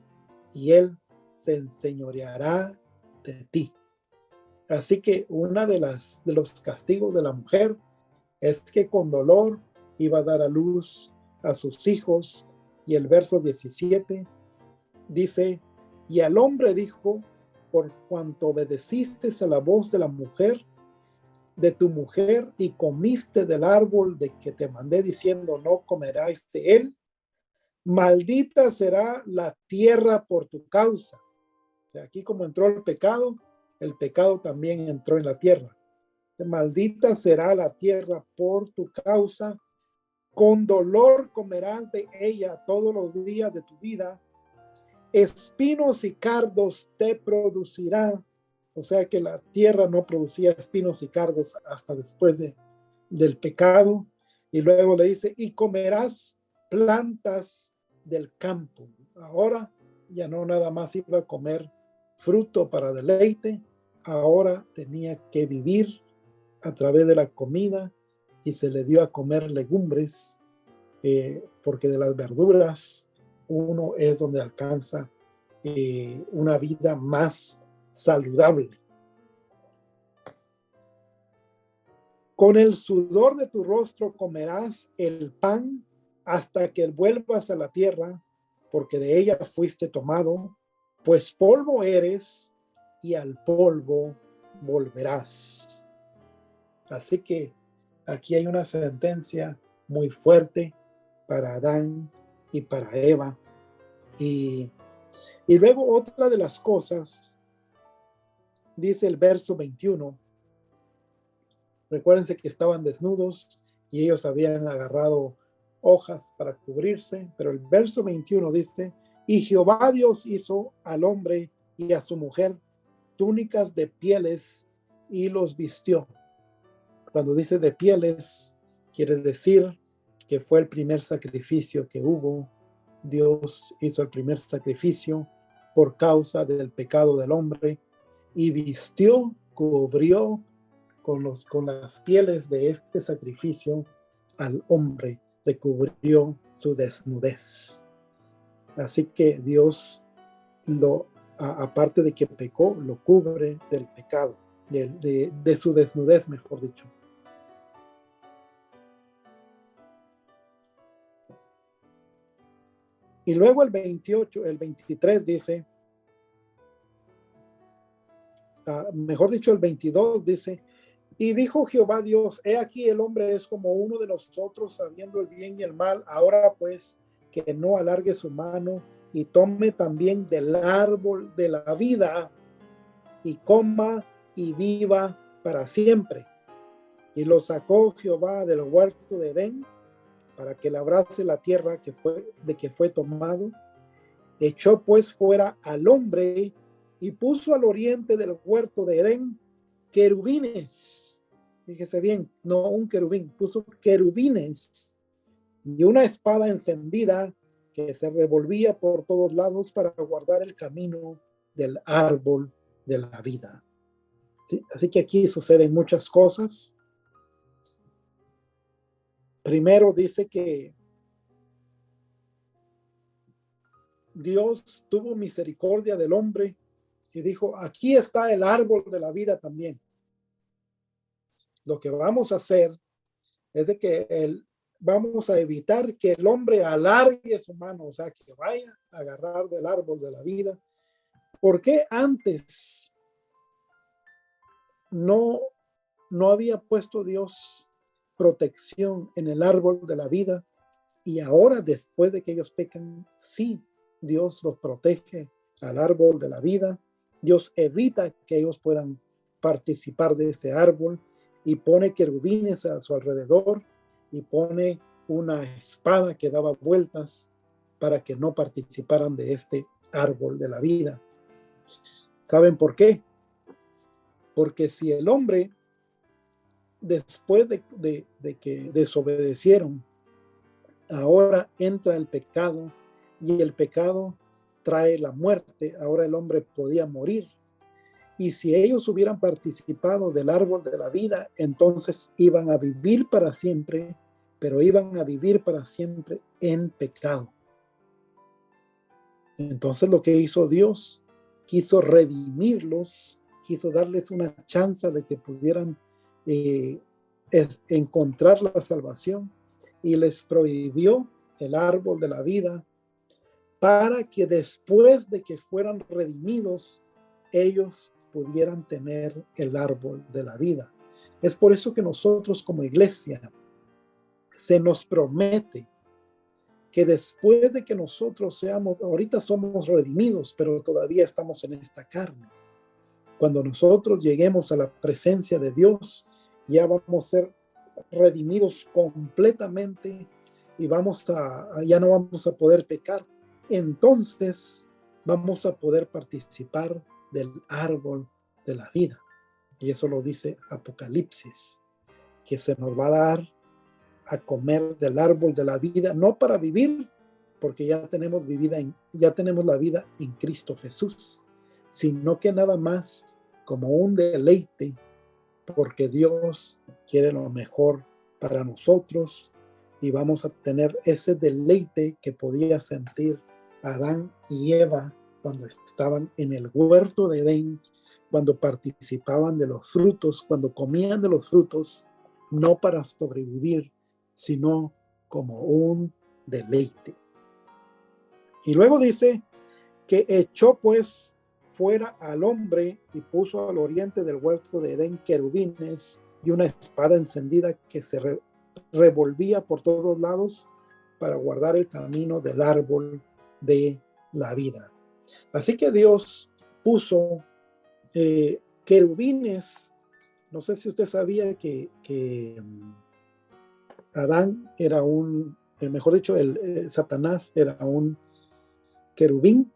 y él se enseñoreará de ti. Así que una de los castigos de la mujer es que con dolor iba a dar a luz a sus hijos. Y el verso 17 dice, y al hombre dijo, por cuanto obedeciste a la voz de la mujer, de tu mujer, y comiste del árbol de que te mandé diciendo, no comerás de él, Maldita será la tierra por tu causa. O sea, aquí como entró el pecado también entró en la tierra. Maldita será la tierra por tu causa. Con dolor comerás de ella todos los días de tu vida. Espinos y cardos te producirá. O sea que la tierra no producía espinos y cardos hasta después del pecado. Y luego le dice, y comerás plantas del campo. Ahora ya no nada más iba a comer fruto para deleite, ahora tenía que vivir a través de la comida y se le dio a comer legumbres, porque de las verduras uno es donde alcanza una vida más saludable. Con el sudor de tu rostro comerás el pan hasta que vuelvas a la tierra, porque de ella fuiste tomado, pues polvo eres y al polvo volverás. Así que aquí hay una sentencia muy fuerte para Adán y para Eva. Y luego otra de las cosas, dice el verso 21, recuérdense que estaban desnudos y ellos habían agarrado hojas para cubrirse, pero el verso 21 dice, y Jehová Dios hizo al hombre y a su mujer túnicas de pieles y los vistió. Cuando dice de pieles, quiere decir que fue el primer sacrificio que hubo. Dios hizo el primer sacrificio por causa del pecado del hombre y vistió, cubrió con las pieles de este sacrificio al hombre, le cubrió su desnudez. Así que Dios, aparte de que pecó, lo cubre del pecado, de su desnudez, mejor dicho. Y luego el 23 dice, mejor dicho, el 22 dice, y dijo Jehová Dios, he aquí el hombre es como uno de nosotros, sabiendo el bien y el mal. Ahora pues, que no alargue su mano y tome también del árbol de la vida y coma y viva para siempre. Y lo sacó Jehová del huerto de Edén para que labrase la tierra de que fue tomado. Echó pues fuera al hombre y puso al oriente del huerto de Edén querubines. Fíjese bien, no un querubín, puso querubines y una espada encendida que se revolvía por todos lados para guardar el camino del árbol de la vida. ¿Sí? Así que aquí suceden muchas cosas. Primero dice que Dios tuvo misericordia del hombre y dijo, aquí está el árbol de la vida también. Lo que vamos a hacer es de que vamos a evitar que el hombre alargue su mano, o sea, que vaya a agarrar del árbol de la vida. ¿Por qué antes no había puesto Dios protección en el árbol de la vida? Y ahora, después de que ellos pecan, sí, Dios los protege al árbol de la vida. Dios evita que ellos puedan participar de ese árbol y pone querubines a su alrededor y pone una espada que daba vueltas para que no participaran de este árbol de la vida. ¿Saben por qué? Porque si el hombre, después de que desobedecieron, ahora entra el pecado y el pecado trae la muerte, ahora el hombre podía morir. Y si ellos hubieran participado del árbol de la vida, entonces iban a vivir para siempre, pero iban a vivir para siempre en pecado. Entonces lo que hizo Dios, quiso redimirlos, quiso darles una chance de que pudieran encontrar la salvación y les prohibió el árbol de la vida para que después de que fueran redimidos, ellos pudieran tener el árbol de la vida. Es por eso que nosotros como iglesia se nos promete que después de que nosotros seamos, ahorita somos redimidos, pero todavía estamos en esta carne. Cuando nosotros lleguemos a la presencia de Dios, ya vamos a ser redimidos completamente y ya no vamos a poder pecar. Entonces vamos a poder participar del árbol de la vida. Y eso lo dice Apocalipsis, que se nos va a dar a comer del árbol de la vida, no para vivir, porque ya tenemos la vida en Cristo Jesús, sino que nada más como un deleite, porque Dios quiere lo mejor para nosotros y vamos a tener ese deleite que podía sentir Adán y Eva cuando estaban en el huerto de Edén, cuando participaban de los frutos, cuando comían de los frutos, no para sobrevivir, sino como un deleite. Y luego dice que echó pues fuera al hombre y puso al oriente del huerto de Edén querubines y una espada encendida que se revolvía por todos lados para guardar el camino del árbol de la vida. Así que Dios puso querubines. No sé si usted sabía que Adán era mejor dicho, Satanás era un querubín,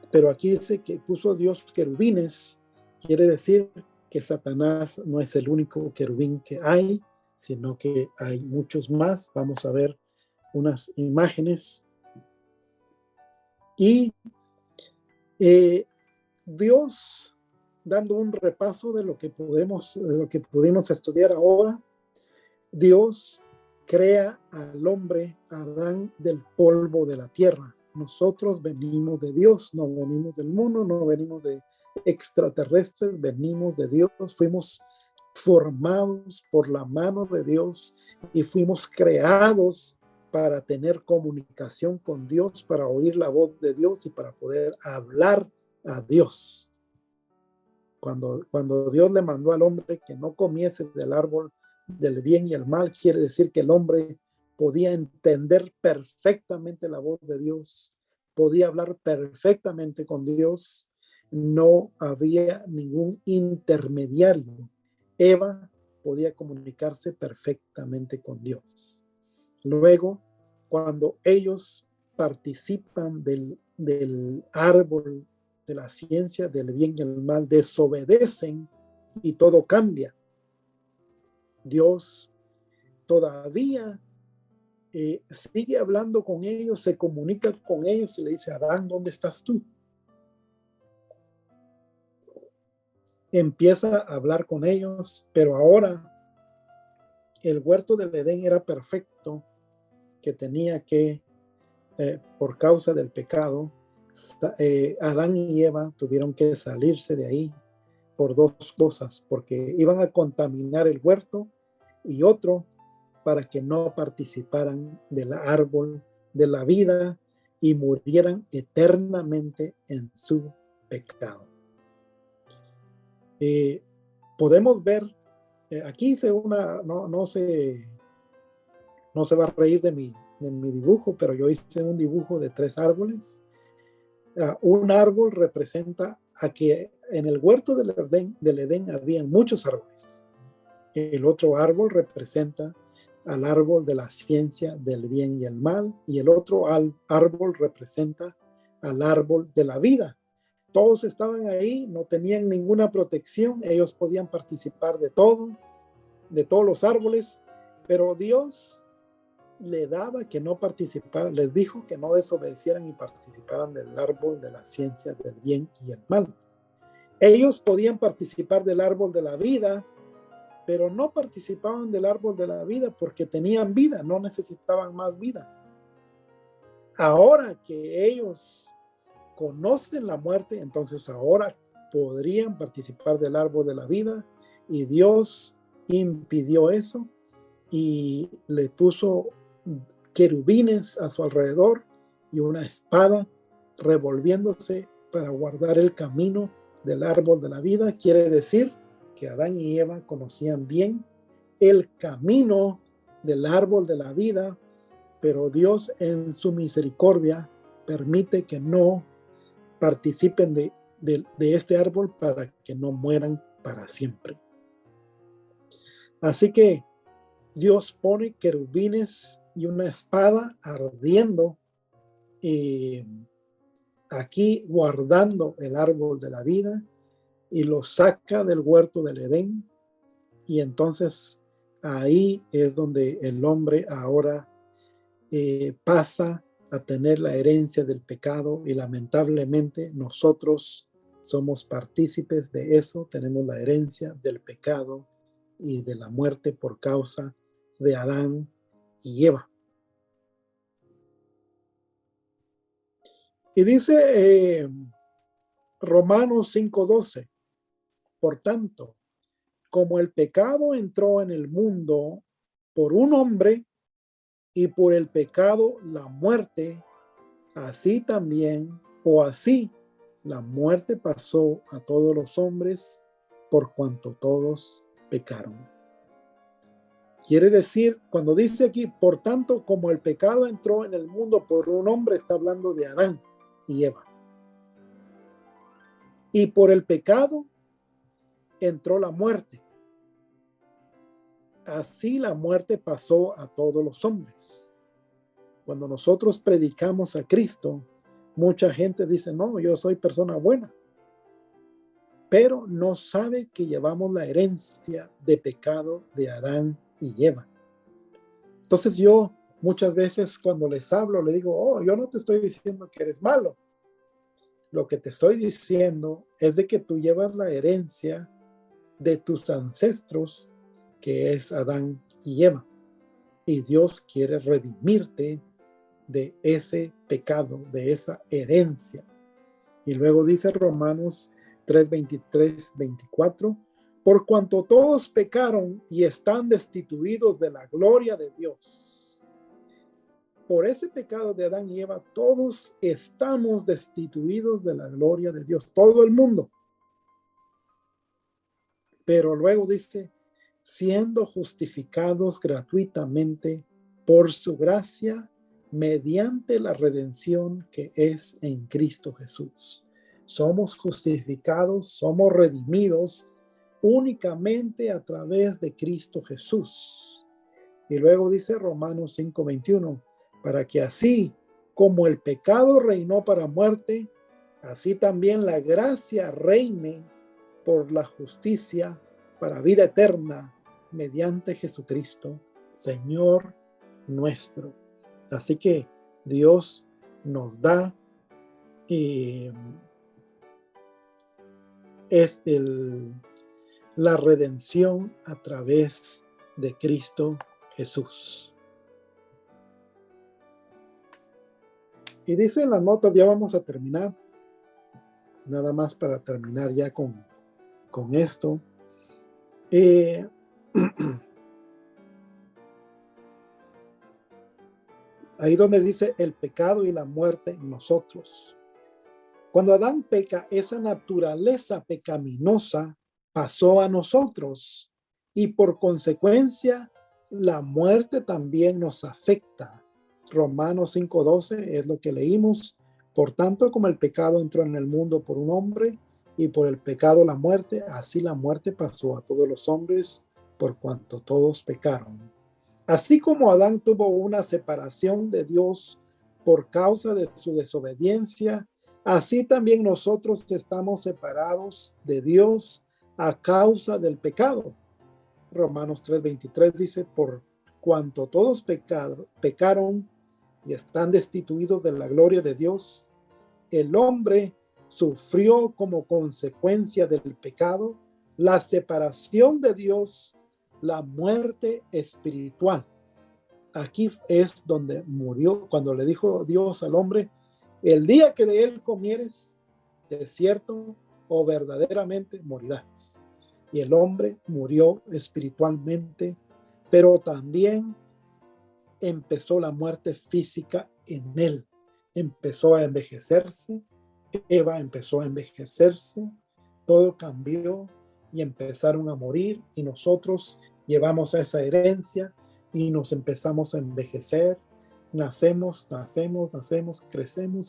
pero aquí dice que puso Dios querubines. Quiere decir que Satanás no es el único querubín que hay, sino que hay muchos más. Vamos a ver unas imágenes. Y Dios, dando un repaso de lo que pudimos estudiar ahora, Dios crea al hombre, Adán, del polvo de la tierra. Nosotros venimos de Dios, no venimos del mundo, no venimos de extraterrestres, venimos de Dios, fuimos formados por la mano de Dios y fuimos creados para tener comunicación con Dios, para oír la voz de Dios y para poder hablar a Dios. Cuando Dios le mandó al hombre que no comiese del árbol del bien y el mal, quiere decir que el hombre podía entender perfectamente la voz de Dios, podía hablar perfectamente con Dios, no había ningún intermediario. Eva podía comunicarse perfectamente con Dios. Luego, cuando ellos participan del árbol de la ciencia del bien y el mal, desobedecen y todo cambia. Dios todavía sigue hablando con ellos, se comunica con ellos y le dice: Adán, ¿dónde estás tú? Empieza a hablar con ellos, pero ahora el huerto del Edén era perfecto, que tenía que, por causa del pecado, Adán y Eva tuvieron que salirse de ahí por dos cosas, porque iban a contaminar el huerto, y otro, para que no participaran del árbol de la vida y murieran eternamente en su pecado. Podemos ver, aquí hice no se va a reír de mi dibujo, pero yo hice un dibujo de 3 árboles. Un árbol representa a que en el huerto del Edén había muchos árboles. El otro árbol representa al árbol de la ciencia del bien y el mal, y el otro árbol representa al árbol de la vida. Todos estaban ahí, no tenían ninguna protección, ellos podían participar de todos los árboles, pero Dios le daba que no participaran, les dijo que no desobedecieran y participaran del árbol de la ciencia del bien y el mal. Ellos podían participar del árbol de la vida, pero no participaban del árbol de la vida porque tenían vida, no necesitaban más vida. Ahora que ellos conocen la muerte, entonces ahora podrían participar del árbol de la vida, y Dios impidió eso y le puso querubines a su alrededor y una espada revolviéndose para guardar el camino del árbol de la vida. Quiere decir que Adán y Eva conocían bien el camino del árbol de la vida, pero Dios en su misericordia permite que no participen de este árbol para que no mueran para siempre. Así que Dios pone querubines y una espada ardiendo aquí guardando el árbol de la vida y lo saca del huerto del Edén, y entonces ahí es donde el hombre ahora pasa a tener la herencia del pecado, y lamentablemente nosotros somos partícipes de eso. Tenemos la herencia del pecado y de la muerte por causa de Adán y Eva. Y dice Romanos 5:12, por tanto, como el pecado entró en el mundo por un hombre, y por el pecado la muerte, así también, o así, la muerte pasó a todos los hombres por cuanto todos pecaron. Quiere decir, cuando dice aquí, por tanto, como el pecado entró en el mundo por un hombre, está hablando de Adán y Eva. Y por el pecado entró la muerte. Así la muerte pasó a todos los hombres. Cuando nosotros predicamos a Cristo, mucha gente dice, no, yo soy persona buena, pero no sabe que llevamos la herencia de pecado de Adán y Eva. Entonces yo muchas veces cuando les hablo, le digo, oh, yo no te estoy diciendo que eres malo. Lo que te estoy diciendo es de que tú llevas la herencia de tus ancestros, que es Adán y Eva. Y Dios quiere redimirte de ese pecado, de esa herencia. Y luego dice Romanos 3:23-24, por cuanto todos pecaron y están destituidos de la gloria de Dios. Por ese pecado de Adán y Eva, todos estamos destituidos de la gloria de Dios, todo el mundo. Pero luego dice, siendo justificados gratuitamente por su gracia, mediante la redención que es en Cristo Jesús. Somos justificados, somos redimidos únicamente a través de Cristo Jesús. Y luego dice Romanos 5:21, para que así como el pecado reinó para muerte, así también la gracia reine por la justicia para vida eterna mediante Jesucristo, Señor nuestro. Así que Dios nos da la redención a través de Cristo Jesús. Y dice en las notas, ya vamos a terminar, nada más para terminar ya con esto. Ahí donde dice el pecado y la muerte en nosotros. Cuando Adán peca, esa naturaleza pecaminosa pasó a nosotros, y por consecuencia la muerte también nos afecta. Romanos 5:12 es lo que leímos. Por tanto, como el pecado entró en el mundo por un hombre, y por el pecado la muerte, así la muerte pasó a todos los hombres por cuanto todos pecaron. Así como Adán tuvo una separación de Dios por causa de su desobediencia, así también nosotros estamos separados de Dios a causa del pecado. Romanos 3:23 dice, por cuanto todos pecaron y están destituidos de la gloria de Dios, el hombre sufrió como consecuencia del pecado la separación de Dios, la muerte espiritual. Aquí es donde murió, cuando le dijo Dios al hombre, el día que de él comieres, de cierto o verdaderamente morirás. Y el hombre murió espiritualmente, pero también empezó la muerte física en él. Empezó a envejecerse, Eva empezó a envejecerse, todo cambió y empezaron a morir, y nosotros llevamos esa herencia y nos empezamos a envejecer nacemos,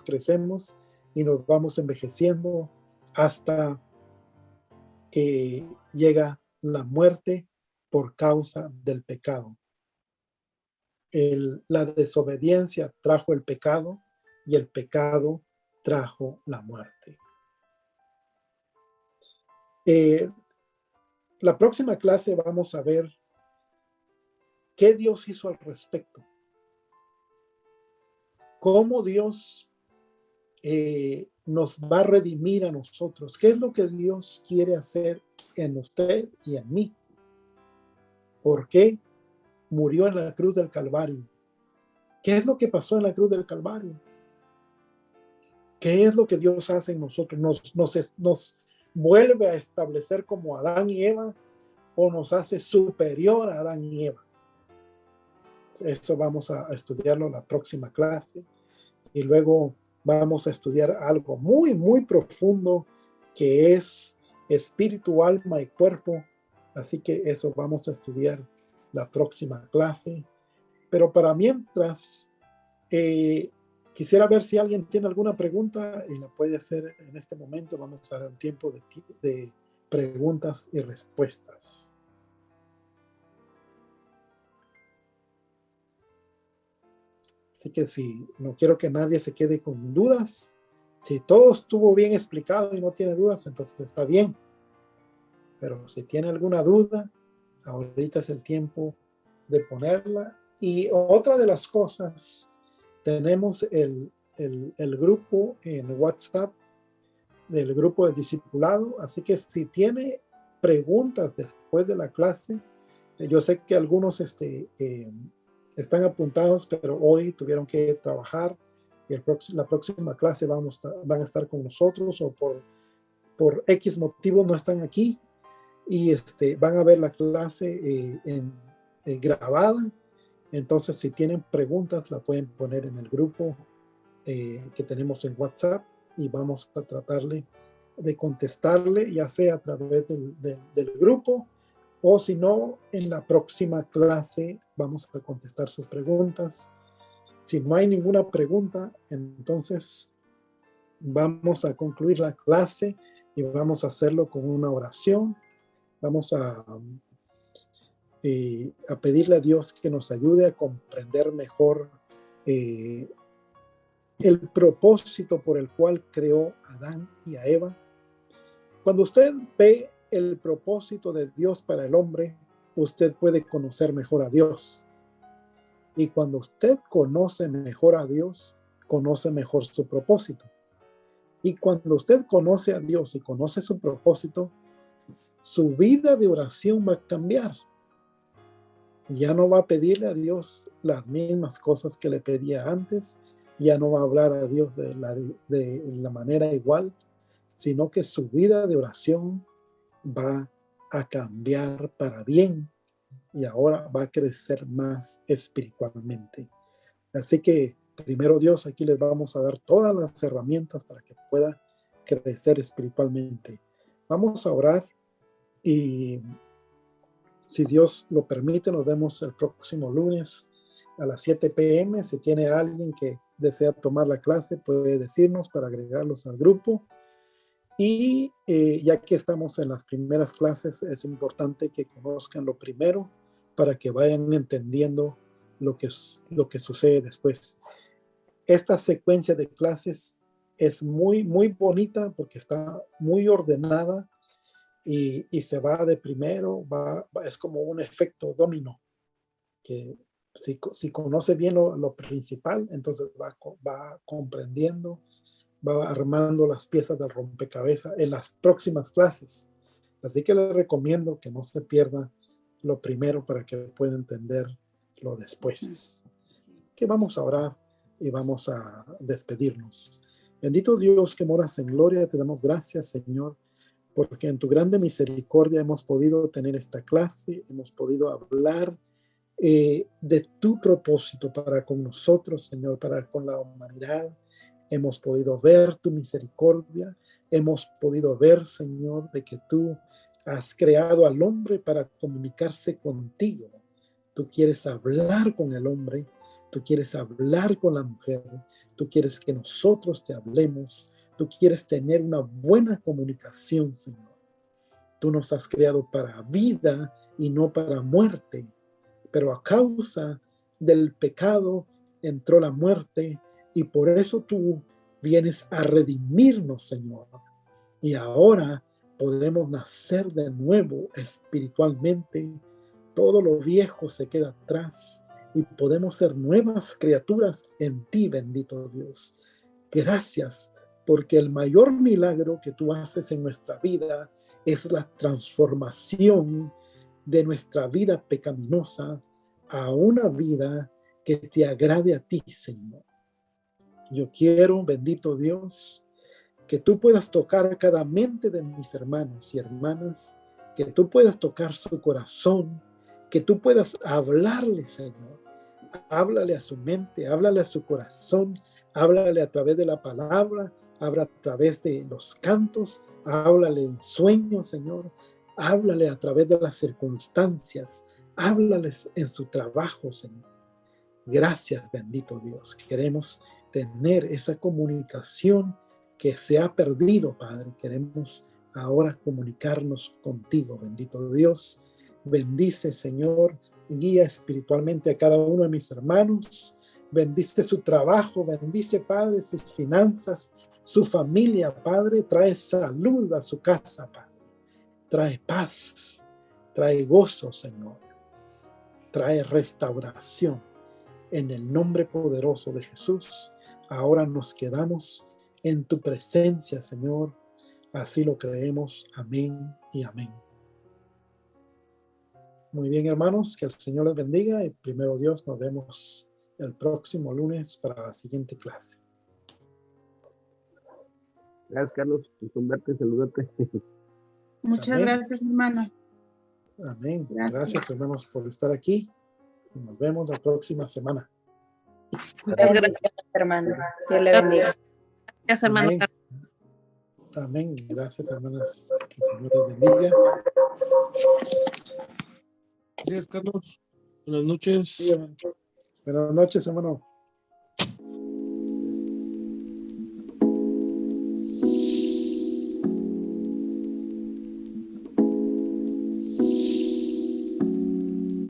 crecemos y nos vamos envejeciendo hasta que llega la muerte por causa del pecado. La desobediencia trajo el pecado y el pecado trajo la muerte. La próxima clase vamos a ver qué Dios hizo al respecto. Cómo Dios nos va a redimir a nosotros. ¿Qué es lo que Dios quiere hacer en usted y en mí? ¿Por qué murió en la cruz del Calvario? ¿Qué es lo que pasó en la cruz del Calvario? ¿Qué es lo que Dios hace en nosotros? ¿Nos vuelve a establecer como Adán y Eva o nos hace superior a Adán y Eva? Eso vamos a estudiarlo en la próxima clase. Y luego vamos a estudiar algo muy, muy profundo que es espíritu, alma y cuerpo. Así que eso vamos a estudiar la próxima clase. Pero para mientras, quisiera ver si alguien tiene alguna pregunta y la puede hacer en este momento. Vamos a dar un tiempo de preguntas y respuestas. Así que si no quiero que nadie se quede con dudas, si todo estuvo bien explicado y no tiene dudas, entonces está bien. Pero si tiene alguna duda, ahorita es el tiempo de ponerla. Y otra de las cosas, tenemos el grupo en WhatsApp del grupo de discipulado. Así que si tiene preguntas después de la clase, yo sé que algunos están apuntados, pero hoy tuvieron que trabajar y la próxima clase van a estar con nosotros o por X motivo no están aquí y van a ver la clase grabada. Entonces, si tienen preguntas, la pueden poner en el grupo que tenemos en WhatsApp y vamos a tratarle de contestarle, ya sea a través del grupo o si no, en la próxima clase vamos a contestar sus preguntas. Si no hay ninguna pregunta, entonces vamos a concluir la clase y vamos a hacerlo con una oración. Vamos a pedirle a Dios que nos ayude a comprender mejor el propósito por el cual creó a Adán y a Eva. Cuando usted ve el propósito de Dios para el hombre, usted puede conocer mejor a Dios. Y cuando usted conoce mejor a Dios, conoce mejor su propósito. Y cuando usted conoce a Dios y conoce su propósito, su vida de oración va a cambiar. Ya no va a pedirle a Dios las mismas cosas que le pedía antes, ya no va a hablar a Dios de la manera igual, sino que su vida de oración va a cambiar para bien y ahora va a crecer más espiritualmente. Así que primero Dios, aquí les vamos a dar todas las herramientas para que pueda crecer espiritualmente. Vamos a orar y si Dios lo permite, nos vemos el próximo lunes a las 7 p.m. Si tiene alguien que desea tomar la clase, puede decirnos para agregarlos al grupo. Y ya que estamos en las primeras clases, es importante que conozcan lo primero para que vayan entendiendo lo que sucede después. Esta secuencia de clases es muy, muy bonita porque está muy ordenada y se va de primero, es como un efecto dominó, que si conoce bien lo principal, entonces va comprendiendo, va armando las piezas del rompecabezas en las próximas clases. Así que les recomiendo que no se pierda lo primero para que pueda entender lo después. Que vamos a orar y vamos a despedirnos. Bendito Dios que moras en gloria, te damos gracias, Señor, porque en tu grande misericordia hemos podido tener esta clase, hemos podido hablar de tu propósito para con nosotros, Señor, para con la humanidad. Hemos podido ver tu misericordia, hemos podido ver, Señor, de que tú has creado al hombre para comunicarse contigo. Tú quieres hablar con el hombre, Tú quieres hablar con la mujer. Tú quieres que nosotros te hablemos. Tú quieres tener una buena comunicación, Señor. Tú nos has creado para vida y no para muerte. Pero a causa del pecado entró la muerte y por eso tú vienes a redimirnos, Señor. Y ahora podemos nacer de nuevo espiritualmente. Todo lo viejo se queda atrás y podemos ser nuevas criaturas en ti, bendito Dios. Gracias, porque el mayor milagro que tú haces en nuestra vida es la transformación de nuestra vida pecaminosa a una vida que te agrade a ti, Señor. Yo quiero, bendito Dios, que tú puedas tocar cada mente de mis hermanos y hermanas, que tú puedas tocar su corazón, que tú puedas hablarle, Señor. Háblale a su mente, háblale a su corazón, háblale a través de la palabra, habla a través de los cantos, háblale en sueños, Señor. Háblale a través de las circunstancias, háblales en su trabajo, Señor. Gracias, bendito Dios. Queremos tener esa comunicación que se ha perdido, Padre. Queremos ahora comunicarnos contigo, bendito Dios. Bendice, Señor, guía espiritualmente a cada uno de mis hermanos. Bendice su trabajo, bendice, Padre, sus finanzas, su familia, Padre. Trae salud a su casa, Padre. Trae paz, trae gozo, Señor. Trae restauración. En el nombre poderoso de Jesús, ahora nos quedamos en tu presencia, Señor. Así lo creemos. Amén y amén. Muy bien, hermanos, que el Señor les bendiga y primero Dios, nos vemos el próximo lunes para la siguiente clase. Gracias, Carlos. Verte, saludarte. Muchas Amén. gracias, hermano. Amén. Gracias. Gracias, hermanos, por estar aquí. Y nos vemos la próxima semana. Muchas gracias, hermano. Dios le bendiga. Gracias, hermano. Amén. Amén. Gracias, hermanas. Que el Señor les bendiga. Gracias, Carlos. Buenas noches. Sí, hermano. Buenas noches, hermano.